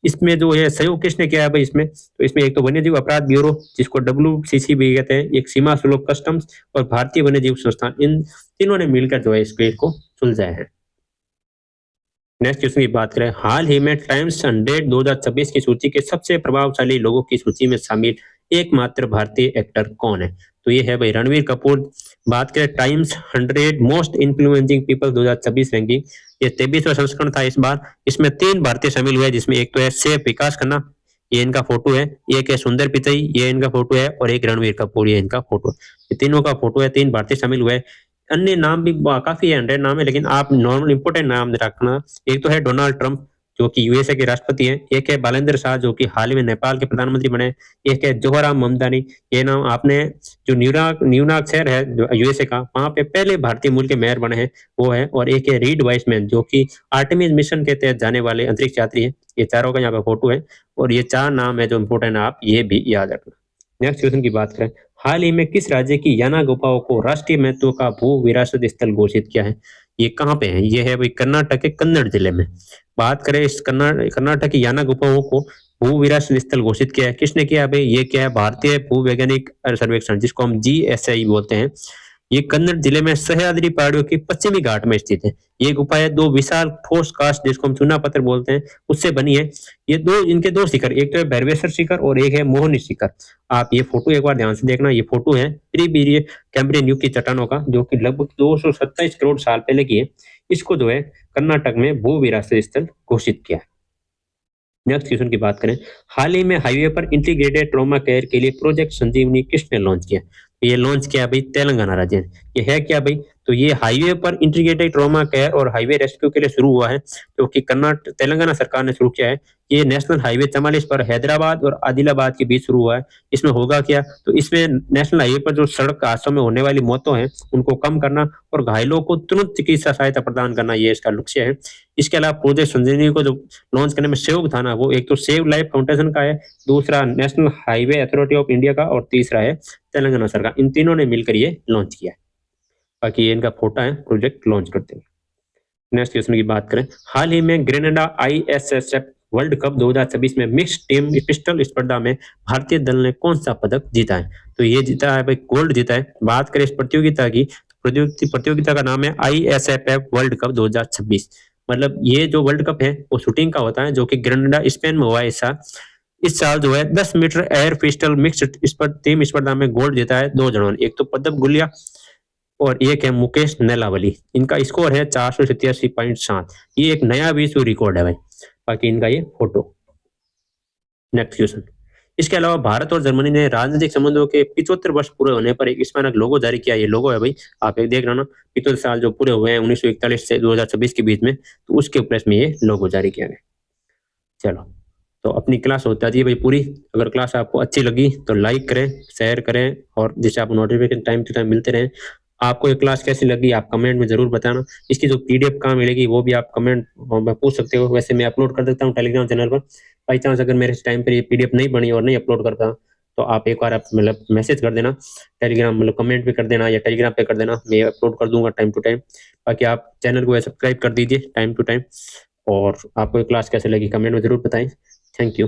इसमें जो है सहयोग किसने किया है भाई इसमें? तो इसमें एक तो वन्य जीव अपराध ब्यूरो जिसको WCC भी कहते हैं, एक सीमा शुल्क कस्टम्स और भारतीय वन्य जीव संस्थान, इन तीनों ने मिलकर जो है इस केस को सुलझाया है। नेक्स्ट क्वेश्चन की बात करें, हाल ही में टाइम्स 100 2026 की सूची के सबसे प्रभावशाली लोगों की सूची में शामिल एकमात्र भारतीय एक्टर कौन है? तो ये है भाई रणवीर कपूर। बात करें times 100 most influencing people 2026 ranking, ये 23वां संस्करण था इस बार। इसमें 3 भारतीय शामिल हुए, जिसमें एक तो है सैफ विकास खन्ना, ये इनका फोटो है, एक है सुंदर पिचई, ये इनका फोटो है, और एक रणवीर कपूर, ये इनका फोटो। ये तीनों का फोटो है, 3 भारतीय शामिल हुए। अन्य नाम भी काफी है, 100 नाम है, लेकिन आप नॉर्मल इंपोर्टेंट नाम रखना। एक तो है डोनाल्ड ट्रंप जो कि यूएसए के राष्ट्रपति हैं, एक है बालेंद्र शाह जो कि हाल ही में नेपाल के प्रधानमंत्री बने, एक है जोहराम ममदानी। ये नाम आपने जो न्यूयॉर्क शहर है जो यूएसए का, वहां पे पहले भारतीय मूल के मेयर बने हैं, वो है। और एक है रीड वाइसमैन जो कि आर्टेमिस मिशन के तहत जाने वाले अंतरिक्ष यात्री है। ये चारों का यहाँ पे फोटो है, और ये 4 नाम है जो इम्पोर्टेंट है, आप ये भी याद रखना। नेक्स्ट क्वेश्चन की बात करें, हाल ही में किस राज्य की याना गुफाओं को राष्ट्रीय महत्व का भू विरासत स्थल घोषित किया है? ये कहाँ पे है? ये है भाई कर्नाटक के कन्नड़ जिले में। बात करें इस कर्नाटक की याना गुफाओं को भू विरासत स्थल घोषित किया है, किसने किया है भाई? ये क्या है? भारतीय भू वैज्ञानिक सर्वेक्षण, जिसको हम GSI बोलते हैं। ये कन्नड़ जिले में सह्याद्री पहाड़ियों की पश्चिमी घाट में स्थित है। ये गुफाएं 2 विशाल ठोस कास्ट, जिसको हम चूना पत्थर बोलते हैं, उससे बनी है। ये इनके 2 शिखर, एक तो है भैरवेश्वर शिखर और एक है मोहनी शिखर। आप ये फोटो एक बार ध्यान से देखना। ये फोटो है त्रिबीरीय कैम्ब्रियन युग की चट्टानों का, जो कि लगभग 227 करोड़ साल पहले की है। इसको जो है कर्नाटक में भू विरासत स्थल घोषित किया है। नेक्स्ट क्वेश्चन की बात करें, हाल ही में हाईवे पर इंटीग्रेटेड ट्रॉमा केयर के लिए प्रोजेक्ट संजीवनी किसने लॉन्च किया? ये लॉन्च किया भाई तेलंगाना राज्य ने। ये है क्या भाई? तो ये हाईवे पर इंटीग्रेटेड ट्रॉमा केयर और हाईवे रेस्क्यू के लिए शुरू हुआ है, जो कि कर्नाटक तेलंगाना सरकार ने शुरू किया है। ये नेशनल हाईवे 44 पर हैदराबाद और आदिलाबाद के बीच शुरू हुआ है। इसमें होगा क्या, तो इसमें नेशनल हाईवे पर जो सड़क हादसों में होने वाली मौतों हैं उनको कम करना और घायलों को तुरंत चिकित्सा सहायता प्रदान करना, ये इसका लक्ष्य है। इसके अलावा प्रोजेक्ट संजीवनी को जो लॉन्च करने में सहयोग था ना, वो एक तो सेव लाइफ फाउंडेशन का है, दूसरा national highway authority of India का और तीसरा है तेलंगाना सरकार। इन तीनों ने मिलकर ये लॉन्च किया है। बाकी ये इनका फोटो है प्रोजेक्ट लॉन्च करते हुए। नेक्स्ट क्वेश्चन की बात करें, हाल ही में ग्रेनेडा आईएसएसएफ वर्ल्ड कप 2026 में मिक्स टीम पिस्टल स्पर्धा में भारतीय दल ने कौन सा पदक जीता है? तो ये जीता है भाई, गोल्ड जीता है। बात करें इस प्रतियोगिता की, प्रतियोगिता का नाम है आईएसएफएफ वर्ल्ड कप 2026। मतलब ये जो वर्ल्ड कप है वो शूटिंग का होता है, जो कि ग्रेनेडा स्पेन में हुआ है इस साल जो है 10 metre air pistol mixed team स्पर्धा में गोल्ड जीता है दो जनों ने, एक तो पदम गुलिया और एक है मुकेश नेलावली। इनका स्कोर है 487.7। ये एक नया विश्व रिकॉर्ड है भाई। बाकी इनका ये फोटो। नेक्स्ट क्वेश्चन, इसके अलावा भारत और जर्मनी ने राजनीतिक संबंधों के 75 वर्ष पूरे होने पर एक स्मारक लोगो जारी किया। ये लोगो है भाई, आप एक देख रहे हो ना, 75 साल जो पूरे हुए हैं 1941 से 2026 के बीच में, तो उसके उपलक्ष्य में ये लोगो जारी किया गया। चलो, तो अपनी क्लास हो जाती है भाई पूरी। अगर क्लास आपको अच्छी लगी तो लाइक करें, शेयर करें, और जैसे आप नोटिफिकेशन टाइम टू टाइम मिलते रहें। आपको ये क्लास कैसी लगी आप कमेंट में जरूर बताना। इसकी जो पीडीएफ कहाँ मिलेगी वो भी आप कमेंट में पूछ सकते हो। वैसे मैं अपलोड कर देता हूँ टेलीग्राम चैनल पर। बाई चांस अगर मेरे टाइम पर ये पीडीएफ नहीं बनी और नहीं अपलोड करता, तो आप एक बार आप मतलब मैसेज कर देना टेलीग्राम, मतलब कमेंट भी कर देना या टेलीग्राम पे कर देना, मैं अपलोड कर दूंगा टाइम टू टाइम। बाकी आप चैनल को सब्सक्राइब कर दीजिए टाइम टू टाइम। और आपको ये क्लास कैसे लगी कमेंट में जरूर बताएं। Thank you.